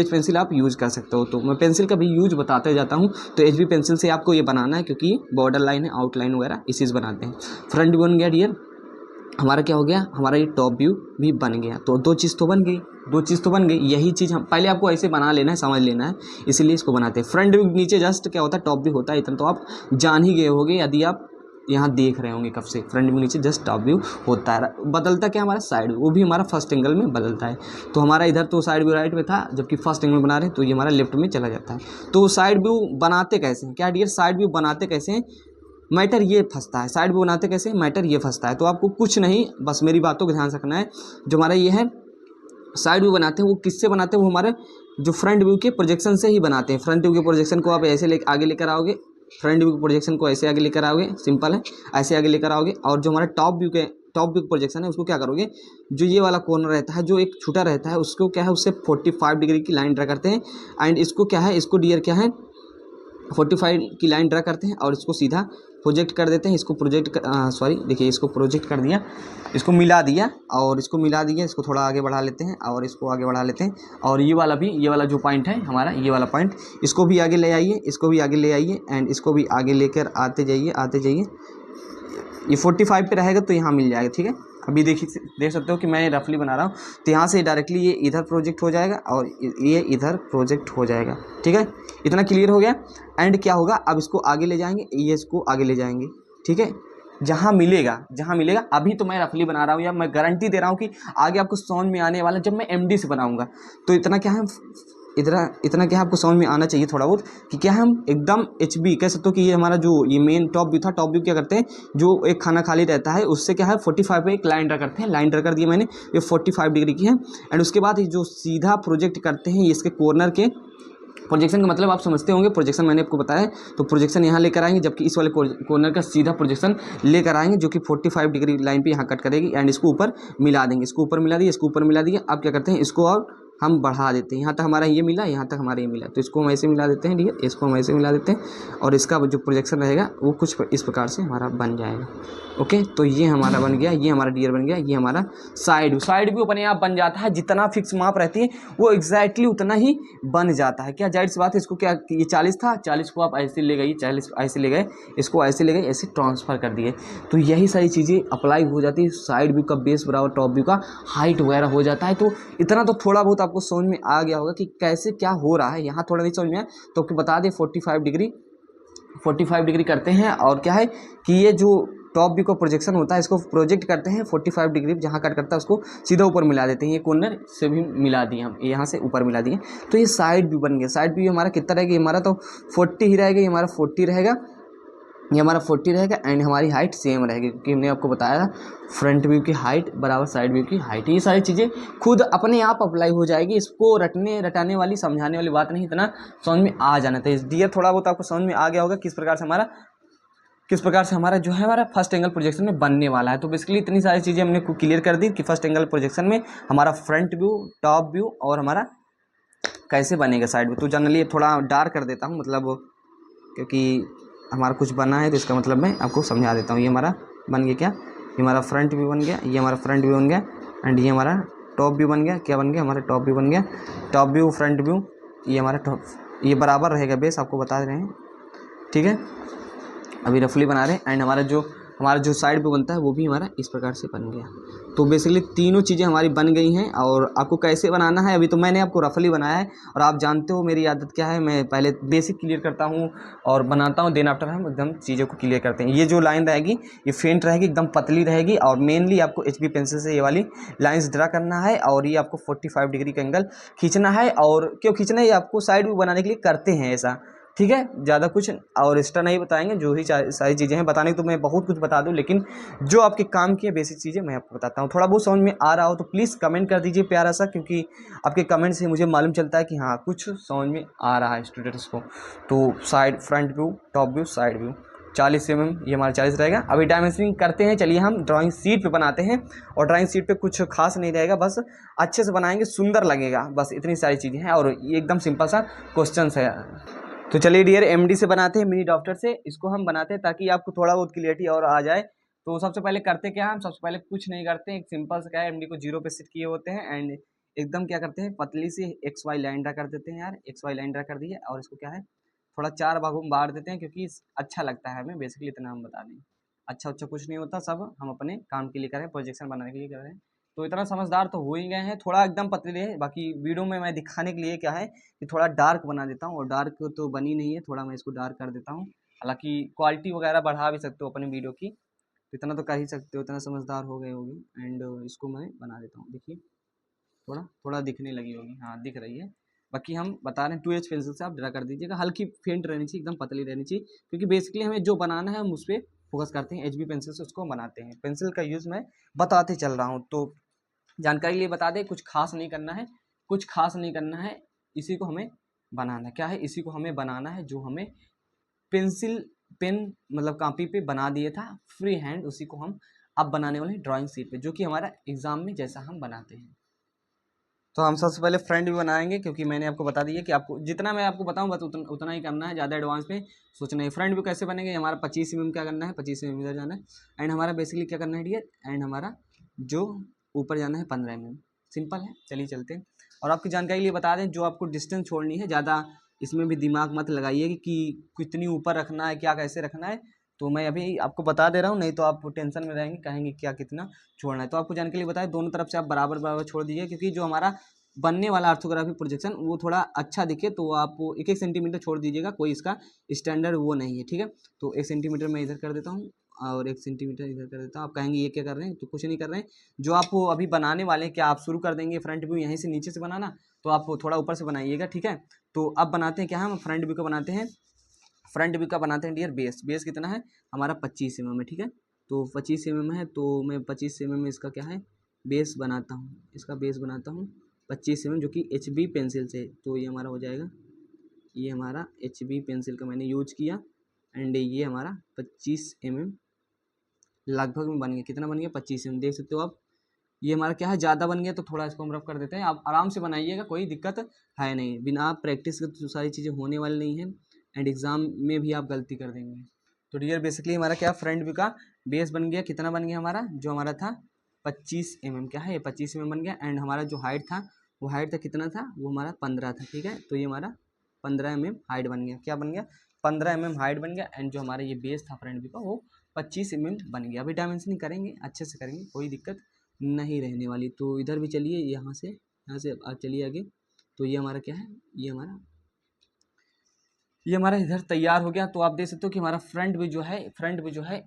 पेंसिल आप यूज़ कर सकते हो। तो मैं पेंसिल का भी यूज बताते जाता हूँ। तो HB पेंसिल से आपको ये बनाना है, क्योंकि बॉर्डर लाइन है, आउटलाइन वगैरह इसी से बनाते हैं। फ्रंट भी बन गया डियर, हमारा क्या हो गया, हमारा ये टॉप व्यू भी बन गया। तो दो चीज़ तो बन गई, यही चीज़ हम पहले आपको ऐसे बना लेना है, समझ लेना है, इसीलिए इसको बनाते हैं। फ्रंट व्यू नीचे जस्ट क्या होता है, टॉप व्यू होता है, इतना तो आप जान ही गए होंगे यदि आप यहाँ देख रहे होंगे कब से। फ्रंट व्यू नीचे जस्ट टॉप व्यू होता है। बदलता क्या हमारा साइड व्यू, वो भी हमारा फर्स्ट एंगल में बदलता है। तो हमारा इधर तो साइड व्यू राइट में था, जबकि फर्स्ट एंगल बना रहे हैं तो ये हमारा लेफ्ट में चला जाता है। तो साइड व्यू बनाते कैसे हैं, क्या डियर, साइड व्यू बनाते कैसे हैं, मैटर ये फंसता है। साइड व्यू बनाते कैसे, मैटर ये फंसता है। तो आपको कुछ नहीं, बस मेरी बातों को ध्यान रखना है। जो हमारा ये है साइड व्यू बनाते हैं, वो किससे बनाते हैं, वो हमारे जो फ्रंट व्यू के प्रोजेक्शन से ही बनाते हैं। फ्रंट व्यू के प्रोजेक्शन को आप ऐसे आगे लेकर आओगे, फ्रंट व्यू के प्रोजेक्शन को ऐसे आगे लेकर आओगे, सिंपल है, ऐसे आगे लेकर आओगे। और जो हमारा टॉप व्यू का प्रोजेक्शन है, उसको क्या करोगे, जो ये वाला कॉर्नर रहता है, जो एक छूटा रहता है, उसको क्या है, उससे 45 डिग्री की लाइन ड्रा करते हैं। एंड इसको क्या है, इसको डियर क्या है, 45 की लाइन ड्रा करते हैं और इसको सीधा प्रोजेक्ट कर देते हैं। इसको देखिए इसको प्रोजेक्ट कर दिया, इसको मिला दिया और इसको मिला दिया। इसको थोड़ा आगे बढ़ा लेते हैं और इसको आगे बढ़ा लेते हैं। और ये वाला जो पॉइंट है हमारा, ये वाला पॉइंट, इसको भी आगे ले आइए, इसको भी आगे ले आइए एंड इसको भी आगे लेकर आते जाइए। ये 45 पे रहेगा तो यहाँ मिल जाएगा, ठीक है। अभी देखिए, देख सकते हो कि मैं रफली बना रहा हूँ, तो यहाँ से डायरेक्टली ये इधर प्रोजेक्ट हो जाएगा और ये इधर प्रोजेक्ट हो जाएगा, ठीक है। इतना क्लियर हो गया। एंड क्या होगा, अब इसको आगे ले जाएंगे, ये इसको आगे ले जाएंगे, ठीक है। जहाँ मिलेगा अभी तो मैं रफली बना रहा हूँ, या मैं गारंटी दे रहा हूँ कि आगे आपको समझ में आने वाला जब मैं एमडी से बनाऊँगा। तो इतना क्या है, इतना क्या आपको समझ में आना चाहिए थोड़ा बहुत, कि क्या हम एकदम HB कह सकते हो कि ये हमारा जो ये मेन टॉप व्यू था, टॉप व्यू क्या करते हैं, जो एक खाना खाली रहता है उससे क्या है 45 पे एक लाइन ड्रा करते हैं। लाइन ड्रा कर दिया मैंने, ये 45 डिग्री की है। एंड उसके बाद ये जो सीधा प्रोजेक्ट करते हैं, इसके कॉर्नर के प्रोजेक्शन का मतलब आप समझते होंगे, प्रोजेक्शन मैंने आपको बताया। तो प्रोजेक्शन यहाँ लेकर आएंगे, जबकि इस वाले कॉर्नर का सीधा प्रोजेक्शन लेकर आएंगे, जो कि 45 डिग्री लाइन पे यहाँ कट करेगी। एंड इसको ऊपर मिला देंगे, इसको ऊपर मिला दिया, इसको ऊपर मिला दिया। अब क्या करते हैं, इसको और हम बढ़ा देते हैं। यहाँ तक हमारा ये मिला, यहाँ तक हमारा ये मिला, तो इसको हम ऐसे मिला देते हैं, ठीक है। इसको हम ऐसे मिला देते हैं और इसका जो प्रोजेक्शन रहेगा वो कुछ इस प्रकार से हमारा बन जाएगा। ओके, तो ये हमारा बन गया, ये हमारा डियर बन गया, ये हमारा साइड व्यू अपने आप बन जाता है। जितना फिक्स माप रहती है वो एग्जैक्टली उतना ही बन जाता है। क्या जाहिर सी बात है, इसको क्या, ये 40 था, 40 को आप ऐसे ले गए, 40 ऐसे ले गए, इसको ऐसे ले गए, ऐसे ट्रांसफ़र कर दिए। तो यही सारी चीज़ें अप्लाई हो जाती है। साइड व्यू का बेस बराबर टॉप व्यू का हाइट वगैरह हो जाता है। तो इतना तो थोड़ा बहुत आपको समझ में आ गया होगा कि कैसे क्या हो रहा है। यहाँ थोड़ा नहीं समझ में आया तो आपको बता दें, 45 डिग्री करते हैं। और क्या है कि ये जो टॉप व्यू का प्रोजेक्शन होता है, इसको प्रोजेक्ट करते हैं 45 डिग्री, जहाँ कट करता है उसको सीधा ऊपर मिला देते हैं। ये कॉर्नर से भी मिला दिए हम, यहाँ से ऊपर मिला दिए, तो ये साइड व्यू बन गया। साइड व्यू हमारा कितना रहेगा, हमारा तो 40 ही रहेगा, ये हमारा 40 रहेगा, ये हमारा 40 रहेगा। एंड हमारी हाइट सेम रहेगी, क्योंकि हमने आपको बताया था फ्रंट व्यू की हाइट बराबर साइड व्यू की हाइट। ये सारी चीज़ें खुद अपने आप अप्लाई हो जाएगी। इसको रटाने वाली, समझाने वाली बात नहीं, इतना समझ में आ जाना चाहिए। डियर थोड़ा बहुत आपको समझ में आ गया होगा किस प्रकार से हमारा जो है हमारा फर्स्ट एंगल प्रोजेक्शन में बनने वाला है। तो बेसिकली इतनी सारी चीज़ें हमने क्लियर कर दी कि फर्स्ट एंगल प्रोजेक्शन में हमारा फ्रंट व्यू, टॉप व्यू और हमारा कैसे बनेगा साइड व्यू। तो जनरली थोड़ा डार्क कर देता हूँ, मतलब क्योंकि हमारा कुछ बना है तो इसका मतलब मैं आपको समझा देता हूँ। ये हमारा बन गया, क्या, ये हमारा फ्रंट व्यू बन गया, ये हमारा फ्रंट व्यू बन गया। एंड ये हमारा टॉप व्यू बन गया, क्या बन गया, हमारा टॉप व्यू बन गया। टॉप व्यू, फ्रंट व्यू, ये हमारा टॉप, ये बराबर रहेगा बेस, आपको बता रहे हैं, ठीक है। अभी रफली बना रहे हैं। एंड हमारा जो साइड पे बनता है वो भी हमारा इस प्रकार से बन गया। तो बेसिकली तीनों चीज़ें हमारी बन गई हैं। और आपको कैसे बनाना है, अभी तो मैंने आपको रफली बनाया है, और आप जानते हो मेरी आदत क्या है, मैं पहले बेसिक क्लियर करता हूँ और बनाता हूँ, देन आफ्टर हम एकदम चीज़ों को क्लियर करते हैं। ये जो लाइन रहेगी ये फेंट रहेगी, एकदम पतली रहेगी, और मेनली आपको HB पेंसिल से ये वाली लाइन्स ड्रा करना है। और ये आपको 45 डिग्री का एंगल खींचना है। और क्यों खींचना है, ये आपको साइड व्यू बनाने के लिए करते हैं ऐसा, ठीक है। ज़्यादा कुछ और एक्स्ट्रा नहीं बताएंगे, जो ही सारी चीज़ें हैं बताने तो मैं बहुत कुछ बता दूं, लेकिन जो आपके काम की बेसिक चीज़ें मैं आपको बताता हूँ। थोड़ा बहुत समझ में आ रहा हो तो प्लीज़ कमेंट कर दीजिए प्यारा सा, क्योंकि आपके कमेंट से मुझे मालूम चलता है कि हाँ कुछ समझ में आ रहा है स्टूडेंट्स को। तो side, front view, top view, side view, 40 mm, ये हमारा 40 रहेगा। अभी डायमेंशनिंग करते हैं, चलिए हम ड्राइंग शीट पे बनाते हैं। और ड्राइंग शीट पे कुछ खास नहीं रहेगा, बस अच्छे से बनाएंगे, सुंदर लगेगा, बस इतनी सारी चीज़ें हैं। और ये एकदम सिंपल सा क्वेश्चन है। तो चलिए डियर MD से बनाते हैं, मिनी डॉक्टर से इसको हम बनाते हैं, ताकि आपको थोड़ा बहुत क्लियरिटी और आ जाए। तो सबसे पहले करते क्या, हम सबसे पहले कुछ नहीं करते हैं, एक सिंपल से क्या है, MD को 0 पे सेट किए होते हैं। एंड एकदम क्या करते हैं, पतली सी XY लाइन ड्रा कर देते हैं यार, XY लाइन ड्रा कर दी है। और इसको क्या है, थोड़ा 4 भागों में बांट देते हैं, क्योंकि अच्छा लगता है हमें, बेसिकली इतना हम बता दें। अच्छा कुछ नहीं होता, सब हम अपने काम के लिए कर रहे हैं, प्रोजेक्शन बनाने के लिए कर रहे हैं। तो इतना समझदार तो हो ही गए हैं, थोड़ा एकदम पतले है। बाकी वीडियो में मैं दिखाने के लिए क्या है कि थोड़ा डार्क बना देता हूँ, और डार्क तो बनी नहीं है, थोड़ा मैं इसको डार्क कर देता हूँ। हालांकि क्वालिटी वगैरह बढ़ा भी सकते हो अपनी वीडियो की, तो इतना तो कर ही सकते हो, इतना समझदार हो गए होगी। एंड इसको मैं बना देता हूँ, देखिए थोड़ा थोड़ा दिखने लगी होगी, हाँ दिख रही है। बाकी हम बता रहे हैं 2H पेंसिल से आप ड्रा कर दीजिएगा, हल्की फेंट रहनी चाहिए, एकदम पतली रहनी चाहिए, क्योंकि बेसिकली हमें जो बनाना है हम उस पर फोकस करते हैं। HB पेंसिल से उसको बनाते हैं, पेंसिल का यूज़ मैं बताते चल रहा हूँ। तो जानकारी के लिए बता दें, कुछ खास नहीं करना है, कुछ खास नहीं करना है, इसी को हमें बनाना है। क्या है, इसी को हमें बनाना है, जो हमें पेंसिल पेन मतलब कॉपी पे बना दिया था फ्री हैंड, उसी को हम अब बनाने वाले हैं ड्राइंग शीट पे, जो कि हमारा एग्जाम में जैसा हम बनाते हैं। तो हम सबसे पहले फ्रंट व्यू बनाएंगे, क्योंकि मैंने आपको बता दिया कि आपको जितना मैं आपको बताऊं बस उतना ही करना है, ज़्यादा एडवांस में सोचना है। फ्रंट व्यू कैसे बनेंगे, हमारा 25 mm क्या करना है, 25 mm इधर जाना है, एंड हमारा बेसिकली क्या करना है डियर, एंड हमारा जो ऊपर जाना है 15 mm। सिंपल है, चलिए चलते हैं। और आपकी जानकारी के लिए बता दें, जो आपको डिस्टेंस छोड़नी है, ज़्यादा इसमें भी दिमाग मत लगाइए कि कितनी ऊपर रखना है, क्या कैसे रखना है, तो मैं अभी आपको बता दे रहा हूँ, नहीं तो आप टेंशन में रहेंगे, कहेंगे क्या कितना छोड़ना है। तो आपको जानकारी के लिए बताएं, दोनों तरफ से आप बराबर बराबर छोड़ दीजिए, क्योंकि जो हमारा बनने वाला ऑर्थोग्राफिक प्रोजेक्शन वो थोड़ा अच्छा दिखे, तो आप 1-1 सेंटीमीटर छोड़ दीजिएगा, कोई इसका स्टैंडर्ड वो नहीं है, ठीक है। तो 1 सेंटीमीटर मैं इधर कर देता हूँ और 1 सेंटीमीटर इधर कर देता हूँ। आप कहेंगे ये क्या कर रहे हैं, तो कुछ नहीं कर रहे हैं, जो आप अभी बनाने वाले हैं, क्या आप शुरू कर देंगे फ्रंट व्यू यहीं से नीचे से बनाना, तो आप थोड़ा ऊपर से बनाइएगा, ठीक है। तो अब बनाते हैं क्या, हम फ्रंट व्यू का बनाते हैं, फ्रंट व्यू का बनाते हैं डियर बेस। बेस कितना है हमारा 25 mm है, ठीक है। तो 25 mm है, तो मैं 25 mm में इसका क्या है बेस बनाता हूँ, इसका बेस बनाता हूँ 25 mm, जो कि HB पेंसिल से। तो ये हमारा हो जाएगा, ये हमारा HB पेंसिल का मैंने यूज किया, एंड ये हमारा 25 mm लगभग में बन गया। कितना बन गया 25 mm, देख सकते हो आप। ये हमारा क्या है ज़्यादा बन गया, तो थोड़ा इसको हम रफ कर देते हैं। आप आराम से बनाइएगा, कोई दिक्कत है नहीं, बिना प्रैक्टिस के तो सारी चीज़ें होने वाली नहीं है, एंड एग्ज़ाम में भी आप गलती कर देंगे। तो डियर बेसिकली हमारा क्या फ्रंट व्यू का बेस बन गया, कितना बन गया हमारा, जो हमारा था 25 mm, क्या है ये 25 mm बन गया, एंड हमारा जो हाइट था वो हाइट था कितना था, वो हमारा 15 था, ठीक है। तो ये हमारा 15 mm हाइट बन गया, क्या बन गया 15 mm हाइट बन गया, एंड जो हमारा ये बेस था फ्रंट व्यू का वो 25 mm बन गया। अभी डायमेंशनिंग करेंगे, अच्छे से करेंगे, कोई दिक्कत नहीं रहने वाली। तो इधर भी चलिए, यहाँ से आप चलिए आगे। तो ये हमारा क्या है, ये हमारा इधर तैयार हो गया। तो आप देख सकते हो कि हमारा फ्रंट भी जो है,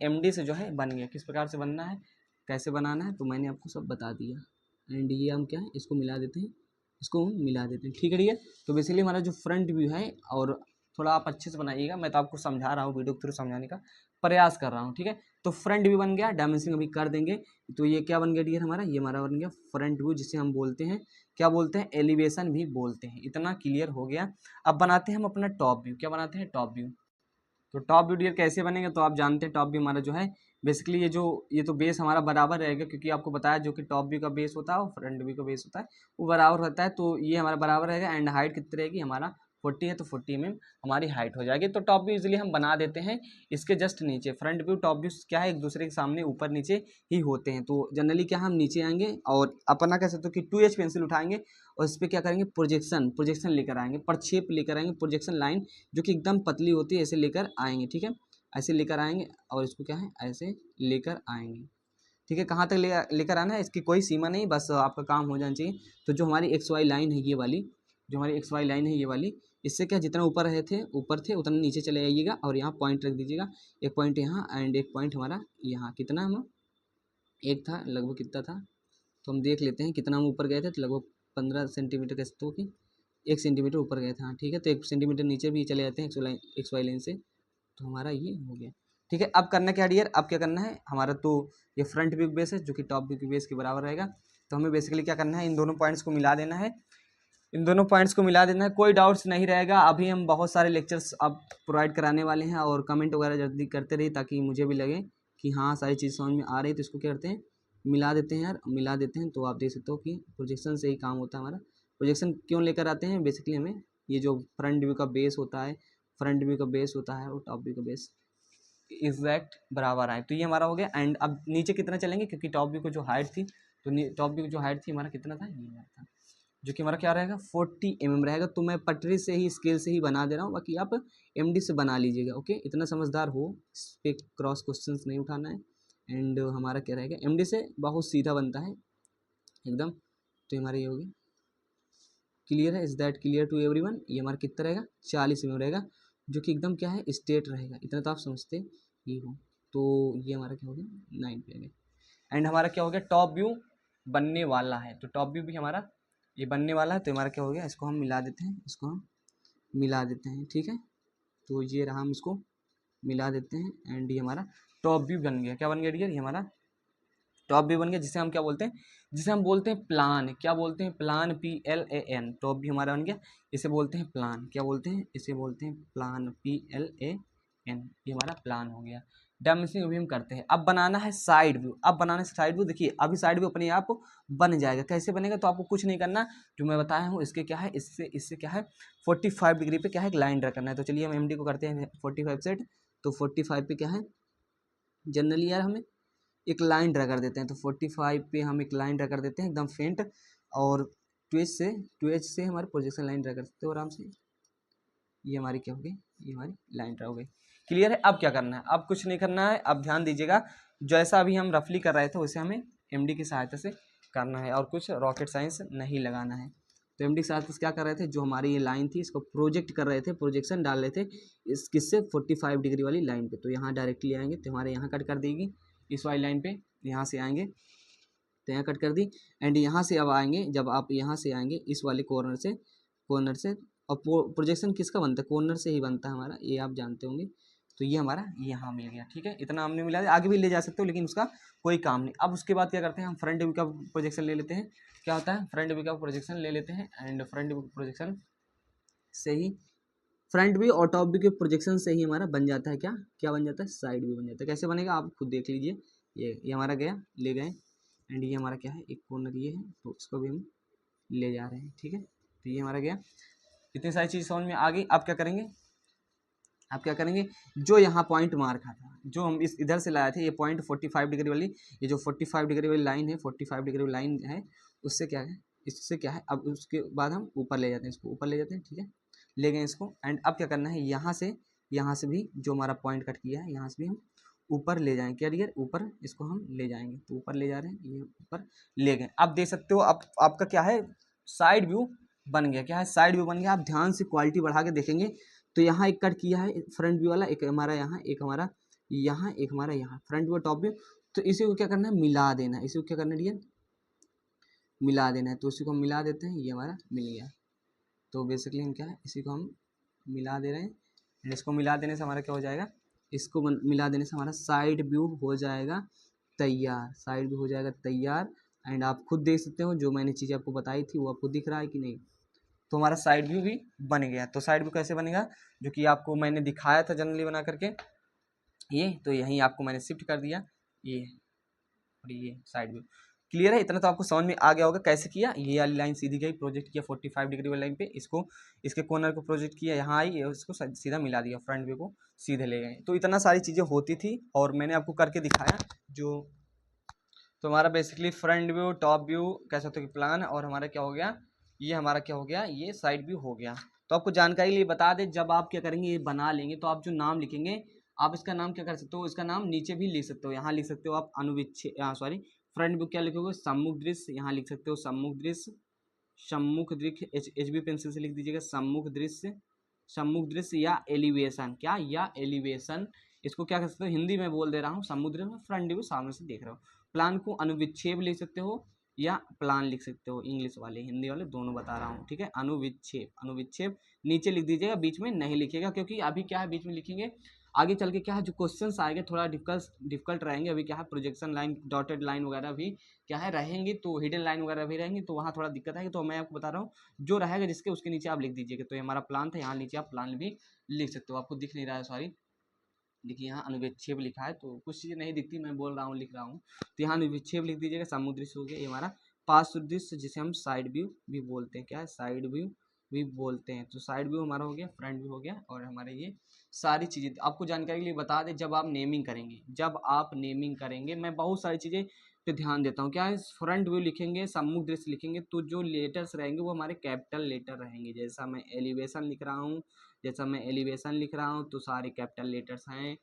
MD से जो है बन गया। किस प्रकार से बनना है, कैसे बनाना है, तो मैंने आपको सब बता दिया। एंड ये हम क्या है इसको मिला देते हैं, ठीक है ठीक है। तो बेसिकली हमारा जो फ्रंट व्यू है, और थोड़ा आप अच्छे से बनाइएगा, मैं तो आपको समझा रहा हूँ, वीडियो के थ्रू समझाने का प्रयास कर रहा हूँ, ठीक है। तो फ्रंट व्यू बन गया, डायमेंशनिंग अभी कर देंगे। तो ये क्या बन गया डियर हमारा, ये हमारा बन गया फ्रंट व्यू, जिसे हम बोलते हैं, क्या बोलते हैं, एलिवेशन भी बोलते हैं। इतना क्लियर हो गया। अब बनाते हैं हम अपना टॉप व्यू। क्या बनाते हैं, टॉप व्यू। तो टॉप व्यू डियर कैसे बनेंगे, तो आप जानते हैं टॉप व्यू हमारा जो है बेसिकली ये तो बेस हमारा बराबर रहेगा, क्योंकि आपको बताया जो कि टॉप व्यू का बेस होता है और फ्रंट व्यू का बेस होता है वो बराबर होता है। तो ये हमारा बराबर रहेगा, एंड हाइट कितनी रहेगी हमारा 40 है, तो 40 mm हमारी हाइट हो जाएगी। तो टॉप व्यू इजिली हम बना देते हैं इसके जस्ट नीचे। फ्रंट व्यू टॉप व्यू क्या है, एक दूसरे के सामने ऊपर नीचे ही होते हैं। तो जनरली क्या हम नीचे आएंगे और अपना कह सकते हो कि 2H पेंसिल उठाएंगे और इस पर क्या करेंगे, प्रोजेक्शन लेकर आएंगे, प्रक्षेप लेकर आएंगे, प्रोजेक्शन लाइन जो कि एकदम पतली होती है, ऐसे लेकर आएंगे, ठीक है। ऐसे लेकर आएंगे और इसको क्या है ऐसे लेकर आएंगे, ठीक है। कहाँ तक लेकर आना है, इसकी कोई सीमा नहीं, बस आपका काम हो जाना चाहिए। तो जो हमारी XY लाइन है ये वाली, जो हमारी XY लाइन है ये वाली, इससे क्या जितना ऊपर थे उतना नीचे चले आइएगा, और यहाँ पॉइंट रख दीजिएगा, एक पॉइंट यहाँ एंड एक पॉइंट हमारा यहाँ। कितना हम एक था लगभग, कितना था, तो हम देख लेते हैं कितना हम ऊपर गए थे। तो लगभग 15 सेंटीमीटर कह सकते हो कि 1 सेंटीमीटर ऊपर गए थे, हाँ ठीक है। तो 1 सेंटीमीटर नीचे भी चले जाते हैं XY लाइन से। तो हमारा ये हो गया, ठीक है। अब करना क्या डियर, अब क्या करना है हमारा, तो ये फ्रंट व्यू बेस है जो कि टॉप व्यू की बेस के बराबर रहेगा। तो हमें बेसिकली क्या करना है, इन दोनों पॉइंट्स को मिला देना है, कोई डाउट्स नहीं रहेगा। अभी हम बहुत सारे लेक्चर्स अब प्रोवाइड कराने वाले हैं, और कमेंट वगैरह जल्दी करते रहिए, ताकि मुझे भी लगे कि हाँ सारी चीज़ समझ में आ रही है। तो इसको क्या करते हैं, मिला देते हैं यार, मिला देते हैं। तो आप देख सकते हो कि प्रोजेक्शन से ही काम होता है हमारा। प्रोजेक्शन क्यों लेकर आते हैं, बेसिकली हमें ये जो फ्रंट व्यू का बेस होता है, और टॉप व्यू का बेस एग्जैक्ट बराबर आए। तो ये हमारा हो गया। एंड अब नीचे कितना चलेंगे, क्योंकि टॉप व्यू को जो हाइट थी, तो टॉप व्यू जो हाइट थी हमारा कितना था, ये था, जो कि हमारा क्या रहेगा 40 mm रहेगा। तो मैं पटरी से ही, स्केल से ही बना दे रहा हूँ, बाकी आप MD से बना लीजिएगा, ओके। इतना समझदार हो, इस पे क्रॉस क्वेश्चन नहीं उठाना है। एंड हमारा क्या रहेगा, MD से बहुत सीधा बनता है एकदम। तो हमारा ये हो गया, क्लियर है, is that clear to everyone. ये हमारा कितना रहेगा 40 mm रहेगा, जो कि एकदम क्या है स्ट्रेट रहेगा। इतना तो आप समझते ही हो। तो ये हमारा क्या हो गया 9 पे आ गया। एंड हमारा क्या हो गया, टॉप व्यू बनने वाला है। तो टॉप व्यू भी हमारा ये बनने वाला है। तो हमारा क्या हो गया, इसको हम मिला देते हैं, ठीक है। तो ये रहा, हम इसको मिला देते हैं, एंड ये हमारा टॉप व्यू बन गया। क्या बन गया डियर, ये हमारा टॉप व्यू बन गया, जिसे हम क्या बोलते हैं, प्लान। क्या बोलते हैं, प्लान, PLAN। टॉप व्यू हमारा बन गया, इसे बोलते हैं प्लान। क्या बोलते हैं, इसे बोलते हैं प्लान, PLAN। ये हमारा प्लान हो गया। डायमेंशनिंग अभी हम करते हैं। अब बनाना है साइड व्यू। अब बनाने से साइड व्यू, देखिए अभी साइड व्यू अपने आप बन जाएगा। कैसे बनेगा, तो आपको कुछ नहीं करना, जो मैं बताया हूँ इसके क्या है, इससे क्या है 45 डिग्री पे क्या है एक लाइन ड्रा करना है। तो चलिए हम एमडी को करते हैं 45 सेट। तो 45 पे क्या है, जनरली यार हमें एक लाइन ड्रा कर देते हैं। तो 45 पे हम एक लाइन ड्रा कर देते हैं एकदम फेंट, और टू एच से हमारे प्रोजेक्शन लाइन ड्रा कर सकते हो आराम से। ये हमारी क्या होगी, ये हमारी लाइन ड्रा हो गई। क्लियर है। अब क्या करना है, अब कुछ नहीं करना है। अब ध्यान दीजिएगा, जैसा अभी हम रफली कर रहे थे वैसे हमें एमडी की सहायता से करना है, और कुछ रॉकेट साइंस नहीं लगाना है। तो एमडी की सहायता से क्या कर रहे थे, जो हमारी ये लाइन थी इसको प्रोजेक्ट कर रहे थे, प्रोजेक्शन डाल रहे थे इस किससे 45 डिग्री वाली लाइन पे। तो यहाँ डायरेक्टली आएंगे तो हमारे यहाँ कट कर देगी इस वाली लाइन पे, यहाँ से आएंगे तो यहाँ कट कर दी। एंड यहाँ से अब आएंगे, जब आप यहाँ से आएंगे इस वाले कॉर्नर से और प्रोजेक्शन किसका बनता है, कॉर्नर से ही बनता है हमारा, ये आप जानते होंगे। तो ये हमारा यहाँ मिल गया। ठीक है, इतना हमने मिला, आगे भी ले जा सकते हो लेकिन उसका कोई काम नहीं। अब उसके बाद क्या करते हैं, हम फ्रंट व्यू का प्रोजेक्शन ले लेते हैं। क्या होता है, फ्रंट व्यू का प्रोजेक्शन ले लेते हैं। एंड फ्रंट व्यू प्रोजेक्शन से ही, फ्रंट व्यू और टॉप व्यू के प्रोजेक्शन से ही हमारा बन जाता है क्या क्या बन जाता है, साइड व्यू बन जाता है। कैसे बनेगा आप खुद देख लीजिए। ये हमारा गया, ले गए। एंड ये हमारा क्या है, एक कॉर्नर ये है, तो इसको भी हम ले जा रहे हैं। ठीक है, तो ये हमारा गया। इतनी सारी चीज़ समझ में आ गई। अब क्या करेंगे, आप क्या करेंगे, जो यहाँ पॉइंट मार खा था, जो हम इस इधर से लाए थे, ये पॉइंट 45 डिग्री वाली, ये जो 45 डिग्री वाली लाइन है, 45 डिग्री वाली लाइन है, उससे क्या है, इससे क्या है, अब उसके बाद हम ऊपर ले जाते हैं, इसको ऊपर ले जाते हैं। ठीक है, ले गए इसको। एंड अब क्या करना है, यहाँ से भी जो हमारा पॉइंट कट किया है, यहाँ से भी हम ऊपर ले जाएंगे। क्या डियर, ऊपर इसको हम ले जाएंगे। तो ऊपर ले जा रहे हैं, ये ऊपर ले गए। अब देख सकते हो, अब आपका क्या है, साइड व्यू बन गया। क्या है, साइड व्यू बन गया। आप ध्यान से क्वालिटी बढ़ा के देखेंगे तो यहाँ एक कट किया है फ्रंट व्यू वाला, एक हमारा यहाँ, एक हमारा यहाँ, एक हमारा यहाँ, फ्रंट व्यू टॉप व्यू। तो इसी को क्या करना है, मिला देना है। इसी को क्या करना है डियर, मिला देना है। तो इसी को हम मिला देते हैं, ये हमारा मिल गया। तो बेसिकली हम क्या है, इसी को हम मिला दे रहे हैं। इसको मिला देने से हमारा क्या हो जाएगा, इसको मिला देने से हमारा साइड व्यू हो जाएगा तैयार। साइड व्यू हो जाएगा तैयार। एंड आप खुद देख सकते हो, जो मैंने चीज़ें आपको बताई थी वो आपको दिख रहा है कि नहीं। तो हमारा साइड व्यू भी बन गया। तो साइड व्यू कैसे बनेगा, जो कि आपको मैंने दिखाया था जनरली बना करके, ये तो यहीं आपको मैंने शिफ्ट कर दिया, ये और ये साइड व्यू। क्लियर है, इतना तो आपको समझ में आ गया होगा कैसे किया। ये वाली लाइन सीधी गई, प्रोजेक्ट किया 45 डिग्री वाली लाइन पे, इसको इसके कॉर्नर को प्रोजेक्ट किया, यहाँ आई, इसको सीधा मिला दिया, फ्रंट व्यू को सीधे ले गए। तो इतना सारी चीज़ें होती थी और मैंने आपको करके दिखाया। जो तो हमारा basically front view, top view, कह सकते हो कि प्लान, और हमारा क्या हो गया, ये हमारा क्या हो गया, ये साइड व्यू हो गया। तो आपको जानकारी लिए बता दें, जब आप क्या करेंगे, ये बना लेंगे तो आप जो नाम लिखेंगे, आप इसका नाम क्या कर सकते हो, इसका नाम नीचे भी लिख सकते हो। यहाँ लिख सकते हो आप सॉरी फ्रंट व्यू क्या लिखोगे, सम्मुख दृश्य, यहाँ लिख सकते हो सम्मुख दृश्य, सम्मुख दृश्य, एच बी पेंसिल से लिख दीजिएगा सम्मुख दृश्य या एलिवेशन, क्या या एलिवेशन। इसको क्या कर सकते हो, हिंदी में बोल दे रहा हूँ, समुद्र में फ्रंट व्यू सामने से देख रहे हो। प्लान को अनुविच्छेद लिख सकते हो या प्लान लिख सकते हो, इंग्लिश वाले हिंदी वाले दोनों बता रहा हूँ। ठीक है, अनुविच्छेद नीचे लिख दीजिएगा, बीच में नहीं लिखिएगा, क्योंकि अभी क्या है, बीच में लिखेंगे आगे चल के क्या है, जो क्वेश्चंस आएंगे थोड़ा डिफिकल्ट रहेंगे। अभी क्या है, प्रोजेक्शन लाइन, डॉटेड लाइन वगैरह भी क्या है रहेंगी, तो हिडन लाइन वगैरह भी रहेंगी, तो वहाँ थोड़ा दिक्कत आएगी। तो मैं आपको बता रहा हूँ, जो रहेगा जिसके उसके नीचे आप लिख दीजिएगा। तो ये हमारा प्लान था, यहाँ नीचे आप प्लान भी लिख सकते हो। आपको दिख नहीं रहा है, सॉरी, देखिए यहाँ अनुविच्छेद लिखा है, तो कुछ चीज़ें नहीं दिखती, मैं बोल रहा हूँ, लिख रहा हूँ। तो यहाँ अनुविच्छेद लिख दीजिएगा, समुद्री हो गया। ये हमारा पार्श्व दृश्य, जिसे हम साइड व्यू भी बोलते हैं। क्या है, साइड व्यू भी बोलते हैं। तो साइड व्यू हमारा हो गया, फ्रंट व्यू हो गया, और हमारे ये सारी चीज़ें आपको जानकारी के लिए बता दें। जब आप नेमिंग करेंगे, मैं बहुत सारी चीज़ें पे ध्यान देता हूँ। क्या है, फ्रंट व्यू लिखेंगे, सम्मुख दृश्य लिखेंगे, तो जो लेटर्स रहेंगे वो हमारे कैपिटल लेटर रहेंगे। जैसा मैं एलिवेशन लिख रहा हूँ, तो सारे कैपिटल लेटर्स हैं।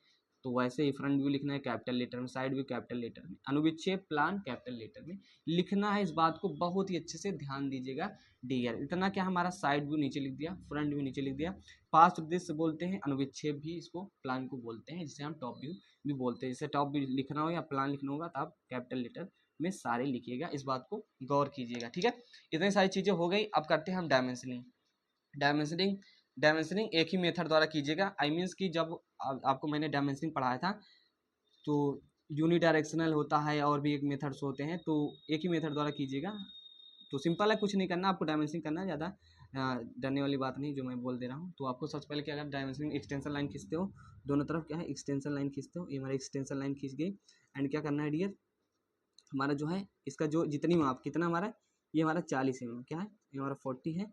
तो वैसे ही फ्रंट व्यू लिखना है कैपिटल लेटर में, साइड व्यू कैपिटल लेटर में, अनुविच्छेद प्लान कैपिटल लेटर में लिखना है। इस बात को बहुत ही अच्छे से ध्यान दीजिएगा डियर। इतना क्या, हमारा साइड व्यू नीचे लिख दिया, फ्रंट व्यू नीचे लिख दिया, पार्श्व दृश्य बोलते हैं, अनुविच्छेद भी इसको प्लान को बोलते हैं, जिसे हम टॉप व्यू भी बोलते हैं। जैसे टॉप व्यू लिखना हो या प्लान लिखना होगा तो आप कैपिटल लेटर में सारे लिखिएगा, इस बात को गौर कीजिएगा। ठीक है, इतनी सारी चीज़ें हो गई। अब करते हैं हम डायमेंशनिंग। डायमेंशनिंग एक ही मेथड द्वारा कीजिएगा। आई मीन्स कि जब आपको मैंने डायमेंशनिंग पढ़ाया था, तो यूनिडायरेक्शनल होता है और भी एक मेथड्स होते हैं, तो एक ही मेथड द्वारा कीजिएगा। तो सिंपल है, कुछ नहीं करना आपको, डायमेंशनिंग करना, ज़्यादा डरने वाली बात नहीं, जो मैं बोल दे रहा हूँ। तो आपको सबसे पहले क्या करना, डायमेंशनिंग एक्सटेंशन लाइन खींचते हो, दोनों तरफ क्या है एक्सटेंशन लाइन खींचते हो, ये हमारी एक्सटेंशन लाइन खींच गई। एंड क्या करना है डियर, हमारा जो है इसका जो जितनी माप कितना हमारा, ये हमारा 40 mm क्या है, ये हमारा 40 है,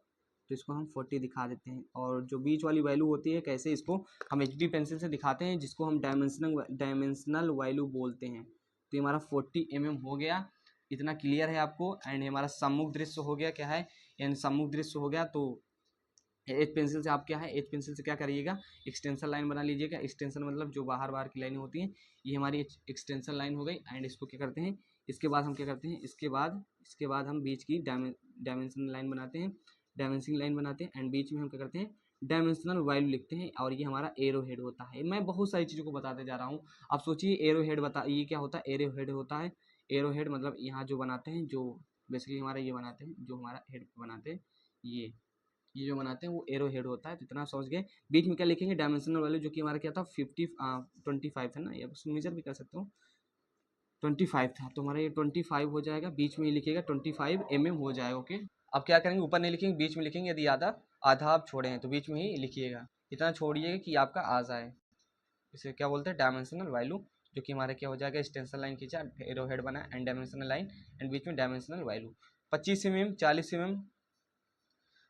तो इसको हम 40 दिखा देते हैं। और जो बीच वाली वैल्यू होती है कैसे, इसको हम HD पेंसिल से दिखाते हैं, जिसको हम डायमेंशनल वैल्यू बोलते हैं। तो ये हमारा 40 mm हो गया, इतना क्लियर है आपको। एंड हमारा सम्मुख दृश्य हो गया, क्या है, यानी सम्मुख दृश्य हो गया। तो एच पेंसिल से आप क्या है, एच पेंसिल से क्या करिएगा, एक्सटेंशन लाइन बना लीजिएगा। एक्सटेंशन मतलब जो बाहर बाहर की लाइनें होती हैं, ये हमारी एक्सटेंशन लाइन हो गई। एंड इसको क्या करते हैं, इसके बाद हम क्या करते हैं, इसके बाद हम बीच की डायमेंशनल लाइन बनाते हैं, डायमेंशनिंग लाइन बनाते हैं। एंड बीच में हम क्या करते हैं, डायमेंशनल वैल्यू लिखते हैं। और ये हमारा एरो हेड होता है। मैं बहुत सारी चीज़ों को बताते जा रहा हूँ। आप सोचिए एरो हेड बता, ये क्या होता है, एरो हेड होता है। एरो हेड मतलब यहाँ जो बनाते हैं, जो बेसिकली हमारा ये बनाते हैं, जो हमारा हेड बनाते हैं, ये जो बनाते हैं वो एरो हेड होता है। तो इतना समझ गए। बीच में क्या लिखेंगे, डायमेंशनल वैल्यू, जो कि हमारा क्या था 25 था ना, या मेजर भी कर सकते हो, 25 था, तो हमारा ये 25 हो जाएगा। बीच में ही लिखिएगा 25 mm हो जाएगा। ओके, अब क्या करेंगे, ऊपर नहीं लिखेंगे, बीच में लिखेंगे। यदि आधा आधा आप छोड़े हैं तो बीच में ही लिखिएगा, इतना छोड़िएगा कि आपका आ जाए। इसे क्या बोलते हैं, डायमेंशनल वैल्यू, जो कि हमारे क्या हो जाएगा, एक्सटेंशन लाइन खींचा, एरो हेड बना, एंड डायमेंशनल लाइन, एंड बीच में डायमेंशनल वैल्यू 25 mm, 40 mm।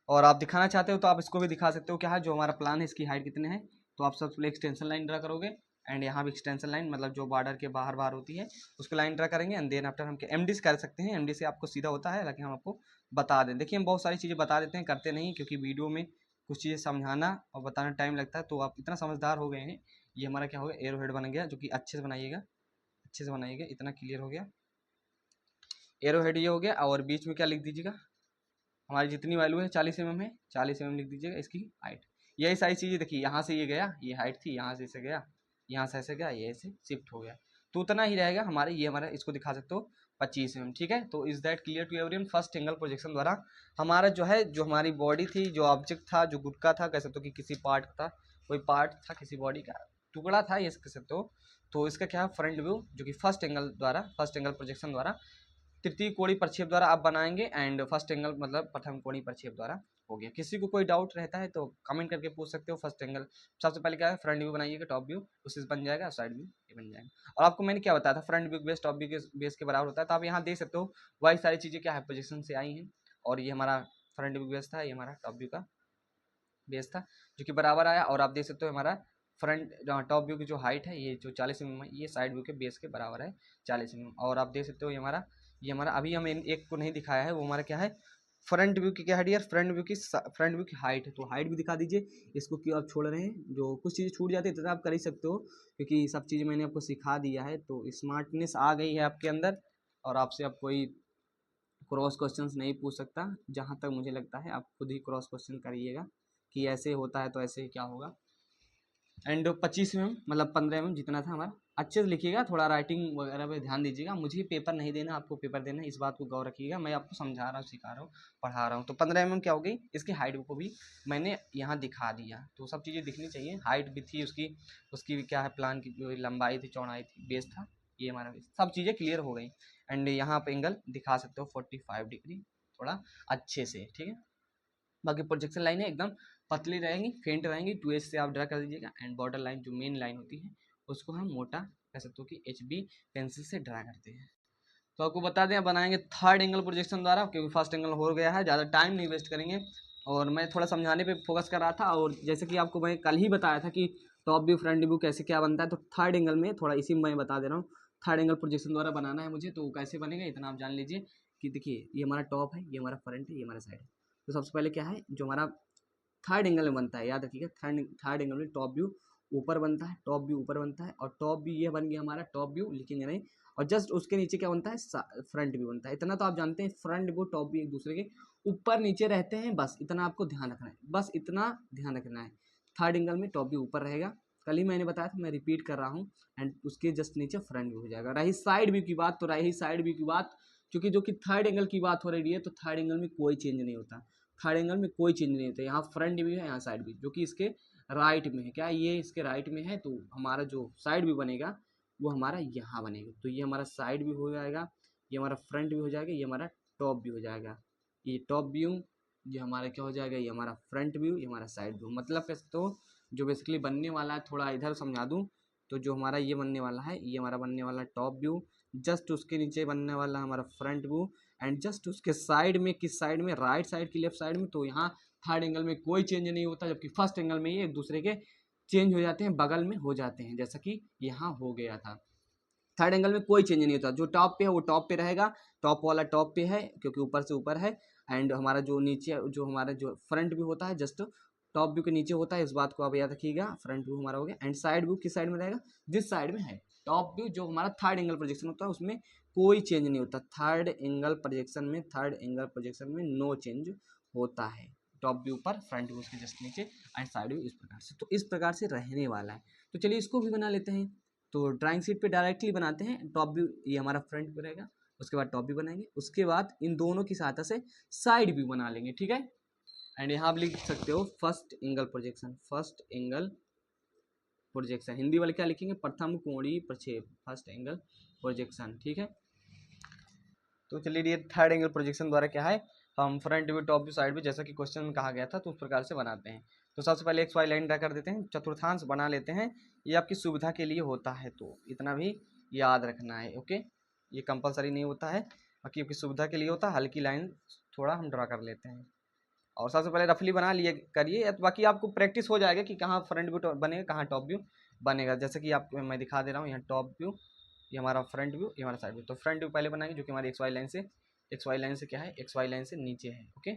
और आप दिखाना चाहते हो तो आप इसको भी दिखा सकते हो, क्या है, जो हमारा प्लान है इसकी हाइट कितने हैं। तो आप सबसे पहले एक्सटेंशन लाइन ड्रा करोगे, एंड यहाँ भी एक्सटेंशन लाइन मतलब जो बॉर्डर के बाहर बाहर होती है उसको लाइन ड्रा करेंगे। एंड देन आफ्टर हम एमडी से कर सकते हैं, एमडी से आपको सीधा होता है, हालांकि हम आपको बता दें। देखिए हम बहुत सारी चीज़ें बता देते हैं, करते नहीं, क्योंकि वीडियो में कुछ चीज़ें समझाना और बताना टाइम लगता है। तो आप इतना समझदार हो गए हैं, ये हमारा क्या हो गया, एरो हेड बन गया, जो कि अच्छे से बनाइएगा, अच्छे से बनाइएगा, इतना क्लियर हो गया। एरो हेड ये हो गया। और बीच में क्या लिख दीजिएगा, हमारी जितनी वैल्यू है 40 mm है, 40 mm लिख दीजिएगा इसकी हाइट। यही सारी चीज़ें देखिए, यहाँ से ये गया, ये हाइट थी, यहाँ से ऐसे गया, यहाँ से ऐसे गया, ये ऐसे शिफ्ट हो गया, तो उतना ही रहेगा हमारे। ये हमारा इसको दिखा सकते हो 25 mm, ठीक है। तो is that clear to everyone. First angle projection द्वारा हमारा जो है, जो हमारी बॉडी थी, जो ऑब्जेक्ट था, जो गुटका था, कह सकते हो कि किसी पार्ट था, कोई पार्ट था किसी बॉडी का टुकड़ा था, ये कह सकते हो। तो इसका क्या है, फ्रंट व्यू, जो कि फर्स्ट एंगल द्वारा, फर्स्ट एंगल प्रोजेक्शन द्वारा तृतीय कोणीय प्रक्षेप द्वारा आप बनाएंगे। एंड फर्स्ट एंगल मतलब प्रथम कोणीय प्रक्षेप द्वारा हो गया। किसी को कोई डाउट रहता है तो कमेंट करके पूछ सकते हो। फर्स्ट एंगल सबसे पहले क्या है, फ्रंट व्यू बनाइएगा, टॉप व्यू उससे बन जाएगा, साइड व्यू ये बन जाएगा। और आपको मैंने क्या बताया था, front view base top view के बेस के बराबर होता है। तो आप यहाँ देख सकते हो वही सारी चीज़ें क्या है, पोजिशन से आई हैं। और ये हमारा फ्रंट व्यू बेस था, ये हमारा टॉप व्यू का बेस था, जो कि बराबर आया। और आप देख सकते हो हमारा फ्रंट टॉप व्यू की जो हाइट है, ये जो 40 mm है, ये साइड व्यू के बेस के बराबर है 40 mm। और आप देख सकते हो ये हमारा अभी हम एक को नहीं दिखाया है, वो हमारा क्या है, फ्रंट व्यू की क्या है डियर, फ्रंट व्यू की हाइट है। तो हाइट भी दिखा दीजिए। इसको क्यों आप छोड़ रहे हैं, जो कुछ चीज़ें छूट जाती है तो आप कर ही सकते हो, क्योंकि सब चीज़ मैंने आपको सिखा दिया है। तो स्मार्टनेस आ गई है आपके अंदर, और आपसे अब कोई क्रॉस क्वेश्चंस नहीं पूछ सकता। जहाँ तक मुझे लगता है आप खुद ही क्रॉस क्वेश्चन करिएगा कि ऐसे होता है तो ऐसे क्या होगा। एंड 25 mm मतलब 15 mm जितना था हमारा, अच्छे से लिखिएगा, थोड़ा राइटिंग वगैरह पे ध्यान दीजिएगा। मुझे पेपर नहीं देना, आपको पेपर देना है, इस बात को गौर रखिएगा। मैं आपको समझा रहा हूँ, सिखा रहा हूँ, पढ़ा रहा हूँ। तो 15 mm क्या हो गई, इसकी हाइट को भी मैंने यहाँ दिखा दिया। तो सब चीज़ें दिखनी चाहिए, हाइट भी थी उसकी, उसकी क्या है, प्लान की जो लंबाई थी, चौड़ाई थी, बेस था, ये हमारा बेस, सब चीज़ें क्लियर हो गई। एंड यहाँ पर एंगल दिखा सकते हो 45 डिग्री, थोड़ा अच्छे से, ठीक है। बाकी प्रोजेक्शन लाइन है एकदम पतली रहेंगी, फेंट रहेंगी, 2H से आप ड्रा कर दीजिएगा। एंड बॉर्डर लाइन जो मेन लाइन होती है उसको हम मोटा कह सकते हो कि HB पेंसिल से ड्रा करते हैं। तो आपको बता दें, बनाएंगे थर्ड एंगल प्रोजेक्शन द्वारा, क्योंकि फर्स्ट एंगल हो गया है, ज़्यादा टाइम नहीं वेस्ट करेंगे। और मैं थोड़ा समझाने पे फोकस कर रहा था, और जैसे कि आपको मैं कल ही बताया था कि टॉप व्यू फ्रंट व्यू कैसे क्या बनता है, तो थर्ड एंगल में थोड़ा इसी में मैं बता दे रहा हूँ। थर्ड एंगल प्रोजेक्शन द्वारा बनाना है मुझे, तो कैसे बनेगा इतना आप जान लीजिए कि देखिए, ये हमारा टॉप है, ये हमारा फ्रंट है, ये हमारा साइड है। तो सबसे पहले क्या है, जो हमारा थर्ड एंगल में बनता है, याद रखिएगा, थर्ड एंगल में टॉप व्यू ऊपर बनता है, टॉप व्यू ऊपर बनता है, और टॉप व्यू ये बन गया हमारा टॉप व्यू, लिखेंगे नहीं। और जस्ट उसके नीचे क्या बनता है, फ्रंट व्यू बनता है। इतना तो आप जानते हैं, फ्रंट व्यू टॉप व्यू एक दूसरे के ऊपर नीचे रहते हैं, बस इतना आपको ध्यान रखना है, बस इतना ध्यान रखना है। थर्ड एंगल में टॉप व्यू ऊपर रहेगा, कल ही मैंने बताया था, मैं रिपीट कर रहा हूँ। एंड उसके जस्ट नीचे फ्रंट व्यू हो जाएगा। रही साइड व्यू की बात, तो रही साइड व्यू की बात, क्योंकि जो कि थर्ड एंगल की बात हो रही है, तो थर्ड एंगल में कोई चेंज नहीं होता, थर्ड एंगल में कोई चेंज नहीं होता। यहाँ फ्रंट व्यू है, यहाँ साइड व्यू, जो कि इसके राइट में है, क्या ये इसके राइट में है। तो हमारा जो साइड व्यू बनेगा वो हमारा यहाँ बनेगा। तो ये हमारा साइड व्यू हो जाएगा, ये हमारा फ्रंट व्यू हो जाएगा, ये हमारा टॉप व्यू हो जाएगा। ये टॉप व्यू, ये हमारा क्या हो जाएगा, ये हमारा फ्रंट व्यू, ये हमारा साइड व्यू। मतलब कैसे, तो जो बेसिकली बनने वाला है, थोड़ा इधर समझा दूँ तो जो हमारा ये बनने वाला है, ये हमारा बनने वाला है टॉप व्यू, जस्ट उसके नीचे बनने वाला हमारा फ्रंट व्यू, एंड जस्ट उसके साइड में, किस साइड में, राइट साइड की लेफ्ट साइड में, तो यहाँ थर्ड एंगल में कोई चेंज नहीं होता, जबकि फर्स्ट एंगल में ये एक दूसरे के चेंज हो जाते हैं, बगल में हो जाते हैं, जैसा कि यहाँ हो गया था। थर्ड एंगल में कोई चेंज नहीं होता, जो टॉप पे है वो टॉप पे रहेगा, टॉप वाला टॉप पे है क्योंकि ऊपर से ऊपर है, एंड हमारा जो नीचे, जो हमारा जो फ्रंट व्यू होता है जस्ट टॉप व्यू के नीचे होता है, इस बात को आप याद रखिएगा। फ्रंट व्यू हमारा हो गया, एंड साइड व्यू किस साइड में रहेगा, जिस साइड में है टॉप व्यू, जो हमारा थर्ड एंगल प्रोजेक्शन होता है उसमें कोई चेंज नहीं होता, थर्ड एंगल प्रोजेक्शन में नो चेंज होता है, टॉप व्यू पर, फ्रंट व्यू उसके जस्ट नीचे, एंड साइड व्यू इस प्रकार से। तो इस प्रकार से रहने वाला है। तो चलिए इसको भी बना लेते हैं। तो ड्राइंग शीट पे डायरेक्टली बनाते हैं, टॉप व्यू ये हमारा फ्रंट व्यू रहेगा, उसके बाद टॉप व्यू बनाएंगे, उसके बाद इन दोनों की सहायता से साइड व्यू बना लेंगे, ठीक है। एंड यहाँ आप लिख सकते हो फर्स्ट एंगल प्रोजेक्शन, हिंदी वाले क्या लिखेंगे, प्रथम कोणीय प्रक्षेप, फर्स्ट एंगल प्रोजेक्शन, ठीक है। तो चलिए ये थर्ड एंगल प्रोजेक्शन द्वारा क्या है, हम front view, top view, side view, जैसा कि क्वेश्चन में कहा गया था, तो उस प्रकार से बनाते हैं। तो सबसे पहले एक्स वाई लाइन ड्रा कर देते हैं, चतुर्थांश बना लेते हैं, ये आपकी सुविधा के लिए होता है, तो इतना भी याद रखना है, ओके। ये कंपलसरी नहीं होता है, बाकी आपकी सुविधा के लिए होता है। हल्की लाइन थोड़ा हम ड्रा कर लेते हैं, और सबसे पहले रफली बना लिए करिए, बाकी आपको प्रैक्टिस हो जाएगा कि कहाँ फ्रंट व्यू बनेगा, कहाँ टॉप व्यू बनेगा। जैसे कि आपको मैं दिखा दे रहा हूँ, यहाँ टॉप व्यू, ये हमारा फ्रंट व्यू, ये हमारा साइड व्यू। तो फ्रंट व्यू पहले बनाएंगे, जो कि हमारी एक्स वाई लाइन से क्या है, एक्स वाई लाइन से नीचे है, ओके।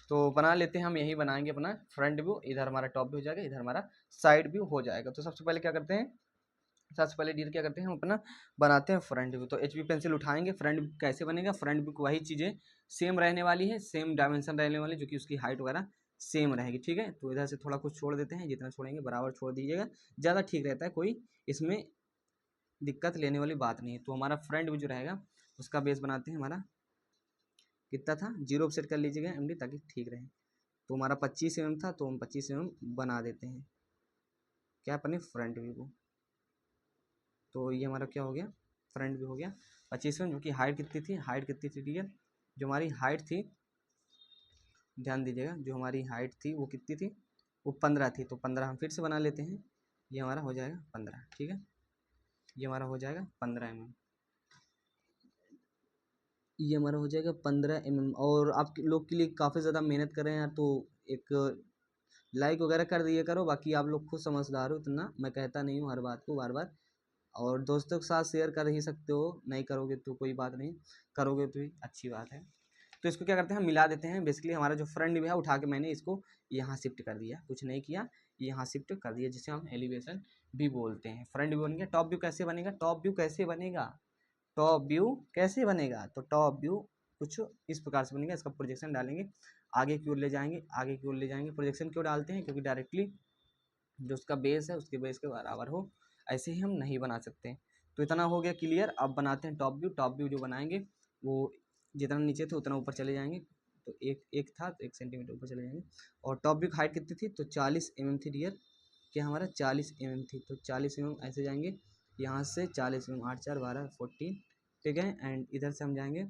तो बना लेते हैं हम, यही बनाएंगे अपना फ्रंट व्यू, इधर हमारा टॉप व्यू हो जाएगा, इधर हमारा साइड व्यू हो जाएगा। तो सबसे पहले क्या करते हैं, सबसे पहले डियर क्या करते हैं, हम अपना बनाते हैं फ्रंट व्यू। तो HB पेंसिल उठाएंगे, फ्रंट व्यू कैसे बनेगा, फ्रंट व्यू को वही चीज़ें सेम रहने वाली है, सेम डायमेंशन रहने वाली, जो कि उसकी हाइट वगैरह सेम रहेगी, ठीक है। तो इधर से थोड़ा कुछ छोड़ देते हैं, जितना छोड़ेंगे बराबर छोड़ दीजिएगा, ज़्यादा ठीक रहता है, कोई इसमें दिक्कत लेने वाली बात नहीं है। तो हमारा फ्रंट व्यू जो रहेगा उसका बेस बनाते हैं, हमारा कितना था, 0 सेट कर लीजिएगा MD, ताकि ठीक रहे। तो हमारा 25 mm था, तो हम 25 mm बना देते हैं, क्या अपने फ्रंट व्यू को। तो ये हमारा क्या हो गया, फ्रंट व्यू हो गया 25 mm, जो कि हाइट कितनी थी, ठीक है। जो हमारी हाइट थी, ध्यान दीजिएगा, जो हमारी हाइट थी वो कितनी थी, वो 15 थी। तो 15 हम फिर से बना लेते हैं, ये हमारा हो जाएगा 15, ठीक है। ये हमारा हो जाएगा 15 mm, ये हमारा हो जाएगा 15 mm। और आप लोग के लिए काफ़ी ज़्यादा मेहनत कर रहे हैं यार, तो एक लाइक वगैरह कर दिया करो, बाकी आप लोग खुद समझदार हो, इतना मैं कहता नहीं हूँ हर बात को बार बार। और दोस्तों के साथ शेयर कर ही सकते हो, नहीं करोगे तो कोई बात नहीं, करोगे तो ही अच्छी बात है। तो इसको क्या करते हैं, हम मिला देते हैं। बेसिकली हमारा जो फ्रंट व्यू है, उठा के मैंने इसको यहाँ शिफ्ट कर दिया, कुछ नहीं किया, यहाँ शिफ्ट कर दिया, जिसे हम एलिवेशन भी बोलते हैं। फ्रंट व्यू बन गया। टॉप व्यू कैसे बनेगा, टॉप व्यू कैसे बनेगा, टॉप व्यू कैसे बनेगा, तो टॉप व्यू कुछ इस प्रकार से बनेगा। इसका प्रोजेक्शन डालेंगे, आगे की ओर ले जाएंगे, आगे की ओर ले जाएंगे। प्रोजेक्शन क्यों डालते हैं, क्योंकि डायरेक्टली जो उसका बेस है उसके बेस के बराबर हो, ऐसे ही हम नहीं बना सकते। तो इतना हो गया क्लियर। अब बनाते हैं टॉप व्यू। टॉप व्यू जो बनाएंगे वो जितना नीचे थे उतना ऊपर चले जाएंगे, तो एक था तो 1 सेंटीमीटर ऊपर चले जाएंगे। और टॉप व्यू की हाइट कितनी थी, तो 40 mm थी डियर, क्या हमारा 40 mm थी। तो 40 mm ऐसे जाएंगे, यहाँ से 40 mm, 8 4 12 14, ठीक है। एंड इधर से हम जाएंगे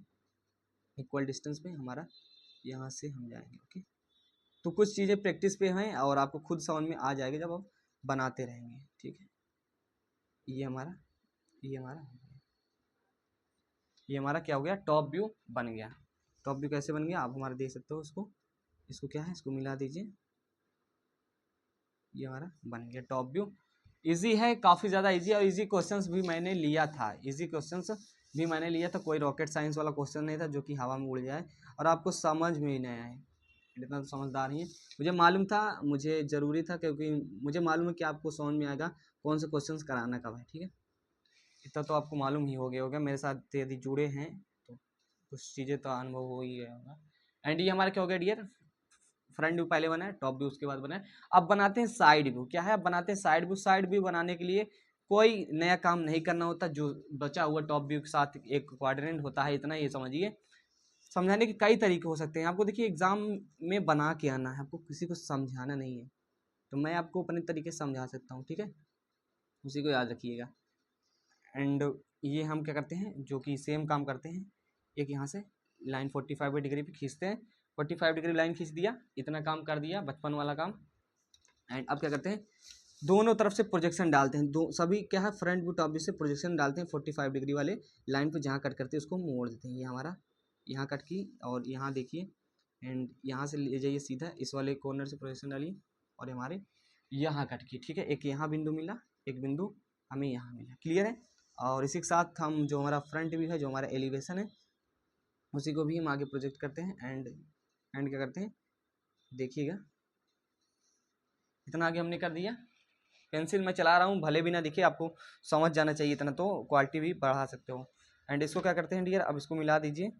इक्वल डिस्टेंस पे, हमारा यहाँ से हम जाएंगे, ओके। तो कुछ चीज़ें प्रैक्टिस पे हैं और आपको खुद समझ में आ जाएगी जब आप बनाते रहेंगे, ठीक है। ये हमारा ये हमारा क्या हो गया, टॉप व्यू बन गया। टॉप व्यू कैसे बन गया आप हमारा देख सकते हो, इसको क्या है, इसको मिला दीजिए, ये हमारा बन गया टॉप व्यू। इजी है, काफ़ी ज़्यादा इजी है, और इजी क्वेश्चंस भी मैंने लिया था, कोई रॉकेट साइंस वाला क्वेश्चन नहीं था जो कि हवा में उड़ जाए और आपको समझ में ही नहीं आए। इतना तो समझदार ही है, मुझे मालूम था, मुझे ज़रूरी था, क्योंकि मुझे मालूम है कि आपको समझ में आएगा कौन से क्वेश्चंस कराना कब है, ठीक है। इतना तो आपको मालूम ही हो गया होगा, मेरे साथ यदि जुड़े हैं तो कुछ चीज़ें तो अनुभव हो ही गया होगा। एंड ये हमारा क्या हो गया डियर, फ्रंट व्यू पहले बना है, टॉप व्यू उसके बाद बना है। अब बनाते हैं साइड व्यू। क्या है, अब बनाते हैं साइड व्यू। साइड व्यू बनाने के लिए कोई नया काम नहीं करना होता, जो बचा हुआ टॉप व्यू के साथ एक क्वाड्रेंट होता है, इतना ये समझिए। समझाने के कई तरीके हो सकते हैं, आपको देखिए एग्जाम में बना के आना है, आपको किसी को समझाना नहीं है, तो मैं आपको अपने तरीके से समझा सकता हूँ, ठीक है, उसी को याद रखिएगा। एंड ये हम क्या करते हैं, जो कि सेम काम करते हैं, एक यहाँ से लाइन 45 डिग्री पे खींचते हैं, 45 डिग्री लाइन खींच दिया, इतना काम कर दिया, बचपन वाला काम। एंड अब क्या करते हैं, दोनों तरफ से प्रोजेक्शन डालते हैं, दो सभी क्या है फ्रंट व्यू टॉप व्यू से प्रोजेक्शन डालते हैं 45 डिग्री वाले लाइन पे, जहाँ कट करते हैं उसको मोड़ देते हैं। ये हमारा यहाँ कट की और यहाँ देखिए, एंड यहाँ से ले जाइए सीधा इस वाले कॉर्नर से प्रोजेक्शन डालिए और हमारे यहाँ कट की, ठीक है। एक यहाँ बिंदु मिला, एक बिंदु हमें यहाँ मिला, क्लियर है। और इसी के साथ हम जो हमारा फ्रंट व्यू है, जो हमारा एलिवेशन है, उसी को भी हम आगे प्रोजेक्ट करते हैं। एंड क्या करते हैं, देखिएगा इतना आगे हमने कर दिया। पेंसिल मैं चला रहा हूँ, भले भी ना दिखे, आपको समझ जाना चाहिए इतना, तो क्वालिटी भी बढ़ा सकते हो। एंड इसको क्या करते हैं डियर, अब इसको मिला दीजिए।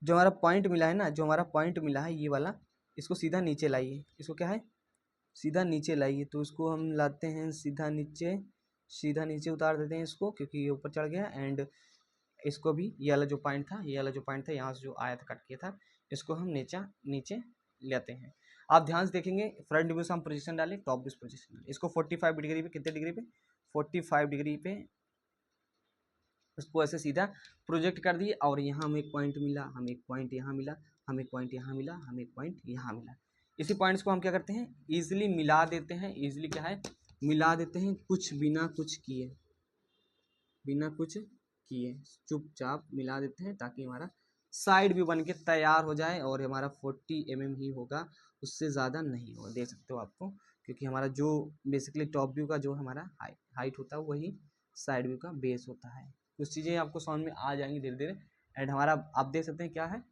जो हमारा पॉइंट मिला है ना, जो हमारा पॉइंट मिला है ये वाला, इसको सीधा नीचे लाइए। इसको क्या है, सीधा नीचे लाइए। तो इसको हम लाते हैं सीधा नीचे, सीधा नीचे उतार देते हैं इसको, क्योंकि ये ऊपर चढ़ गया। एंड इसको भी, ये वाला जो पॉइंट था, ये वाला जो पॉइंट था यहाँ से जो आया था कट किया था, इसको हम नीचे लेते हैं। आप ध्यान से देखेंगे, फ्रंट व्यू से हम पोजीशन डालें, टॉप व्यू से पोजीशन डालें। इसको 45 डिग्री पे, कितने डिग्री पे, 45 डिग्री पे उसको ऐसे सीधा प्रोजेक्ट कर दिए। और यहाँ हमें एक पॉइंट मिला, हमें एक पॉइंट यहाँ मिला, हमें एक पॉइंट यहाँ मिला, हमें एक पॉइंट यहाँ मिला। इसी पॉइंट्स को हम क्या करते हैं, ईजिली मिला देते हैं। ईजिली क्या है, मिला देते हैं, कुछ बिना कुछ किए, बिना कुछ किए चुपचाप मिला देते हैं, ताकि हमारा साइड व्यू बन के तैयार हो जाए। और हमारा 40 mm ही होगा, उससे ज़्यादा नहीं होगा, देख सकते हो आपको, क्योंकि हमारा जो बेसिकली टॉप व्यू का जो हमारा हाइट होता है वही साइड व्यू का बेस होता है। कुछ चीज़ें आपको समझ में आ जाएंगी धीरे धीरे। एंड हमारा आप देख सकते हैं क्या है,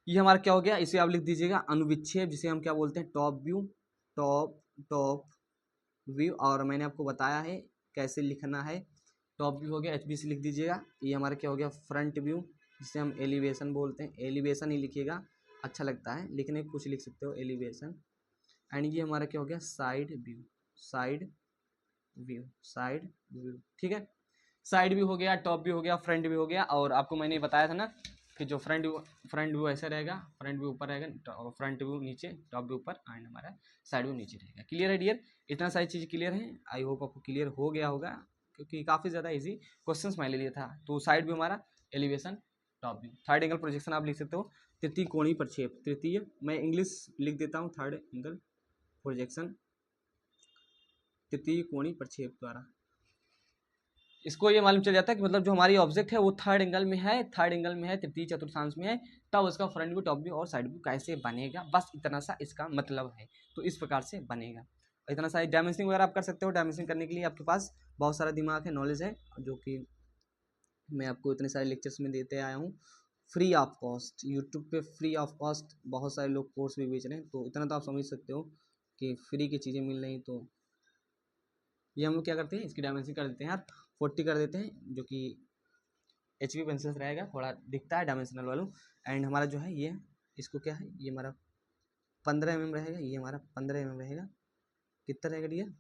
ये हमारा क्या हो गया, इसे आप लिख दीजिएगा अनुविच्छेद, जिसे हम क्या बोलते हैं, टॉप व्यू, टॉप व्यू। और मैंने आपको बताया है कैसे लिखना है। टॉप व्यू हो गया, HB से लिख दीजिएगा। ये हमारा क्या हो गया, फ्रंट व्यू, जिसे हम एलिवेशन बोलते हैं। एलिवेशन ही लिखिएगा, अच्छा लगता है लिखने को, कुछ लिख सकते हो एलिवेशन। एंड ये हमारा क्या हो गया, side view, side view, side view, ठीक है। साइड व्यू हो गया, टॉप व्यू हो गया, फ्रंट व्यू हो गया। और आपको मैंने बताया था ना कि जो फ्रंट व्यू ऐसा रहेगा, फ्रंट व्यू ऊपर रहेगा, और फ्रंट व्यू नीचे, टॉप व्यू ऊपर, एंड हमारा साइड व्यू नीचे रहेगा। क्लियर है डियर, इतना सारी चीज़ क्लियर है। आई होप आपको क्लियर हो गया होगा, क्योंकि काफ़ी ज़्यादा इजी क्वेश्चंस मैंने लिया था। तो साइड व्यू हमारा elevation, top view. Third angle projection आप लिख सकते हो, तृतीय कोणीय प्रक्षेप। तृतीय, मैं इंग्लिश लिख देता हूँ, थर्ड एंगल प्रोजेक्शन, तृतीय कोणीय प्रक्षेप द्वारा। इसको ये मालूम चल जाता है कि मतलब जो हमारी ऑब्जेक्ट है वो थर्ड एंगल में है, थर्ड एंगल में है, तृतीय चतुर्थांश में है, तब उसका फ्रंट व्यू, टॉप व्यू और साइड व्यू कैसे बनेगा, बस इतना सा इसका मतलब है। तो इस प्रकार से बनेगा। इतना सारी डायमेंशनिंग वगैरह आप कर सकते हो। डायमेंशनिंग करने के लिए आपके पास बहुत सारा दिमाग है, नॉलेज है, जो कि मैं आपको इतने सारे लेक्चर्स में देते आया हूँ फ्री ऑफ कॉस्ट। यूट्यूब पे फ्री ऑफ कॉस्ट बहुत सारे लोग कोर्स भी बेच रहे हैं, तो इतना तो आप समझ सकते हो कि फ्री की चीज़ें मिल रही। तो ये हम लोग क्या करते हैं, इसकी डायमेंशन कर देते हैं यार, 40 कर देते हैं, जो कि HB पेंसिल से रहेगा, थोड़ा दिखता है डायमेंशनल वालों। एंड हमारा जो है ये, इसको क्या है, ये हमारा 15 mm रहेगा, ये हमारा 15 mm रहेगा। कितना रहेगा डियर,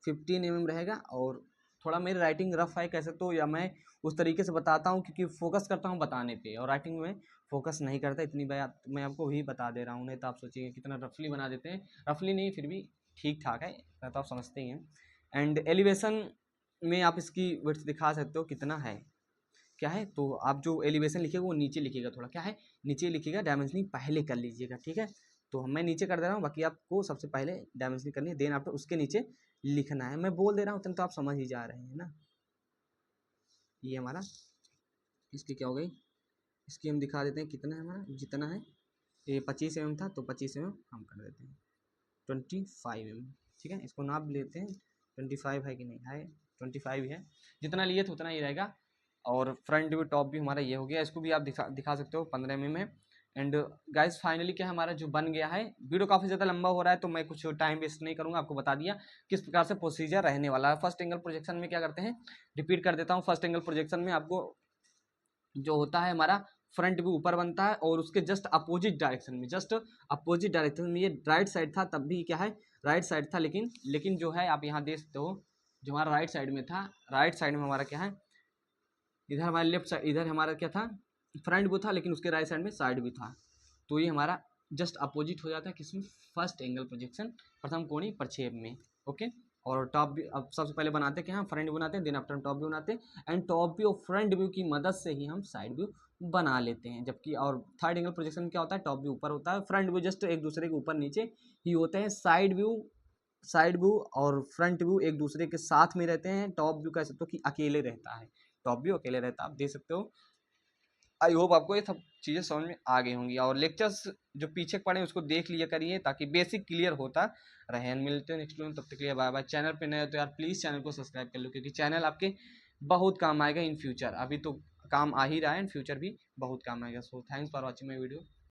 15 mm रहेगा। और थोड़ा मेरी राइटिंग रफ है कैसे, तो या मैं उस तरीके से बताता हूँ, क्योंकि फोकस करता हूँ बताने पे, और राइटिंग में फोकस नहीं करता। इतनी बात मैं आपको भी बता दे रहा हूँ, नहीं तो आप सोचिए कितना रफली बना देते हैं। रफली नहीं, फिर भी ठीक ठाक है, तो आप समझते ही हैं। एंड एलिवेशन में आप इसकी विड्थ दिखा सकते हो कितना है, क्या है। तो आप जो एलिवेशन लिखिएगा वो नीचे लिखिएगा, थोड़ा क्या है, नीचे लिखिएगा, डायमेंशनिंग पहले कर लीजिएगा, ठीक है। तो मैं नीचे कर दे रहा हूँ, बाकी आपको सबसे पहले डायमेंशनिंग करनी है, देन आफ्टर उसके नीचे लिखना है। मैं बोल दे रहा हूँ उतना तो आप समझ ही जा रहे हैं ना। ये हमारा, इसकी क्या हो गई, इसकी हम दिखा देते हैं कितना है हमारा, जितना है। ये 25 mm था, तो 25 mm हम कर देते हैं 25 mm, ठीक है। इसको नाप लेते हैं 25 है कि नहीं है, 25 ही है, जितना लिए थे उतना ही रहेगा। और फ्रंट व्यू, टॉप व्यू हमारा ये हो गया, इसको भी आप दिखा सकते हो 15 mm है। एंड गाइस फाइनली क्या हमारा जो बन गया है, वीडियो काफ़ी ज़्यादा लंबा हो रहा है, तो मैं कुछ टाइम वेस्ट नहीं करूँगा, आपको बता दिया किस प्रकार से प्रोसीजर रहने वाला है। फर्स्ट एंगल प्रोजेक्शन में क्या करते हैं, रिपीट कर देता हूँ। फर्स्ट एंगल प्रोजेक्शन में आपको जो होता है हमारा फ्रंट व्यू ऊपर बनता है, और उसके जस्ट अपोजिट डायरेक्शन में, जस्ट अपोजिट डायरेक्शन में, ये राइट साइड था तब भी क्या है, राइट साइड था, लेकिन जो है आप यहाँ देख सकते हो, जो हमारा राइट साइड में था, राइट साइड में हमारा क्या है, इधर हमारे लेफ्ट साइड, इधर हमारा क्या था, फ्रंट व्यू था, लेकिन उसके राइट साइड में साइड व्यू था। तो ये हमारा जस्ट अपोजिट हो जाता है किसमें, फर्स्ट एंगल प्रोजेक्शन, प्रथम कोणीय प्रक्षेप में, ओके। और टॉप व्यू अब सबसे पहले बनाते हैं क्या, हम फ्रंट व्यू बनाते हैं, देन आफ्टर टॉप व्यू बनाते हैं। एंड टॉप व्यू और फ्रंट व्यू की मदद से ही हम साइड व्यू बना लेते हैं। जबकि और थर्ड एंगल प्रोजेक्शन क्या होता है, टॉप व्यू ऊपर होता है, फ्रंट व्यू जस्ट एक दूसरे के ऊपर नीचे ही होते हैं। साइड व्यू और फ्रंट व्यू एक दूसरे के साथ में रहते हैं। टॉप व्यू कह सकते हो कि अकेले रहता है, टॉप व्यू अकेले रहता है, आप देख सकते हो। आई होप आपको ये सब चीज़ें समझ में आ गई होंगी, और लेक्चर्स जो पीछे पढ़े उसको देख लिया करिए ताकि बेसिक क्लियर होता रहे। मिलते हैं नेक्स्ट वीडियो में, तब तक के लिए बाय बाय। चैनल पे नए हो तो यार प्लीज़ चैनल को सब्सक्राइब कर लो, क्योंकि चैनल आपके बहुत काम आएगा इन फ्यूचर। अभी तो काम आ ही रहा है, इन फ्यूचर भी बहुत काम आएगा। So thanks for watching my video.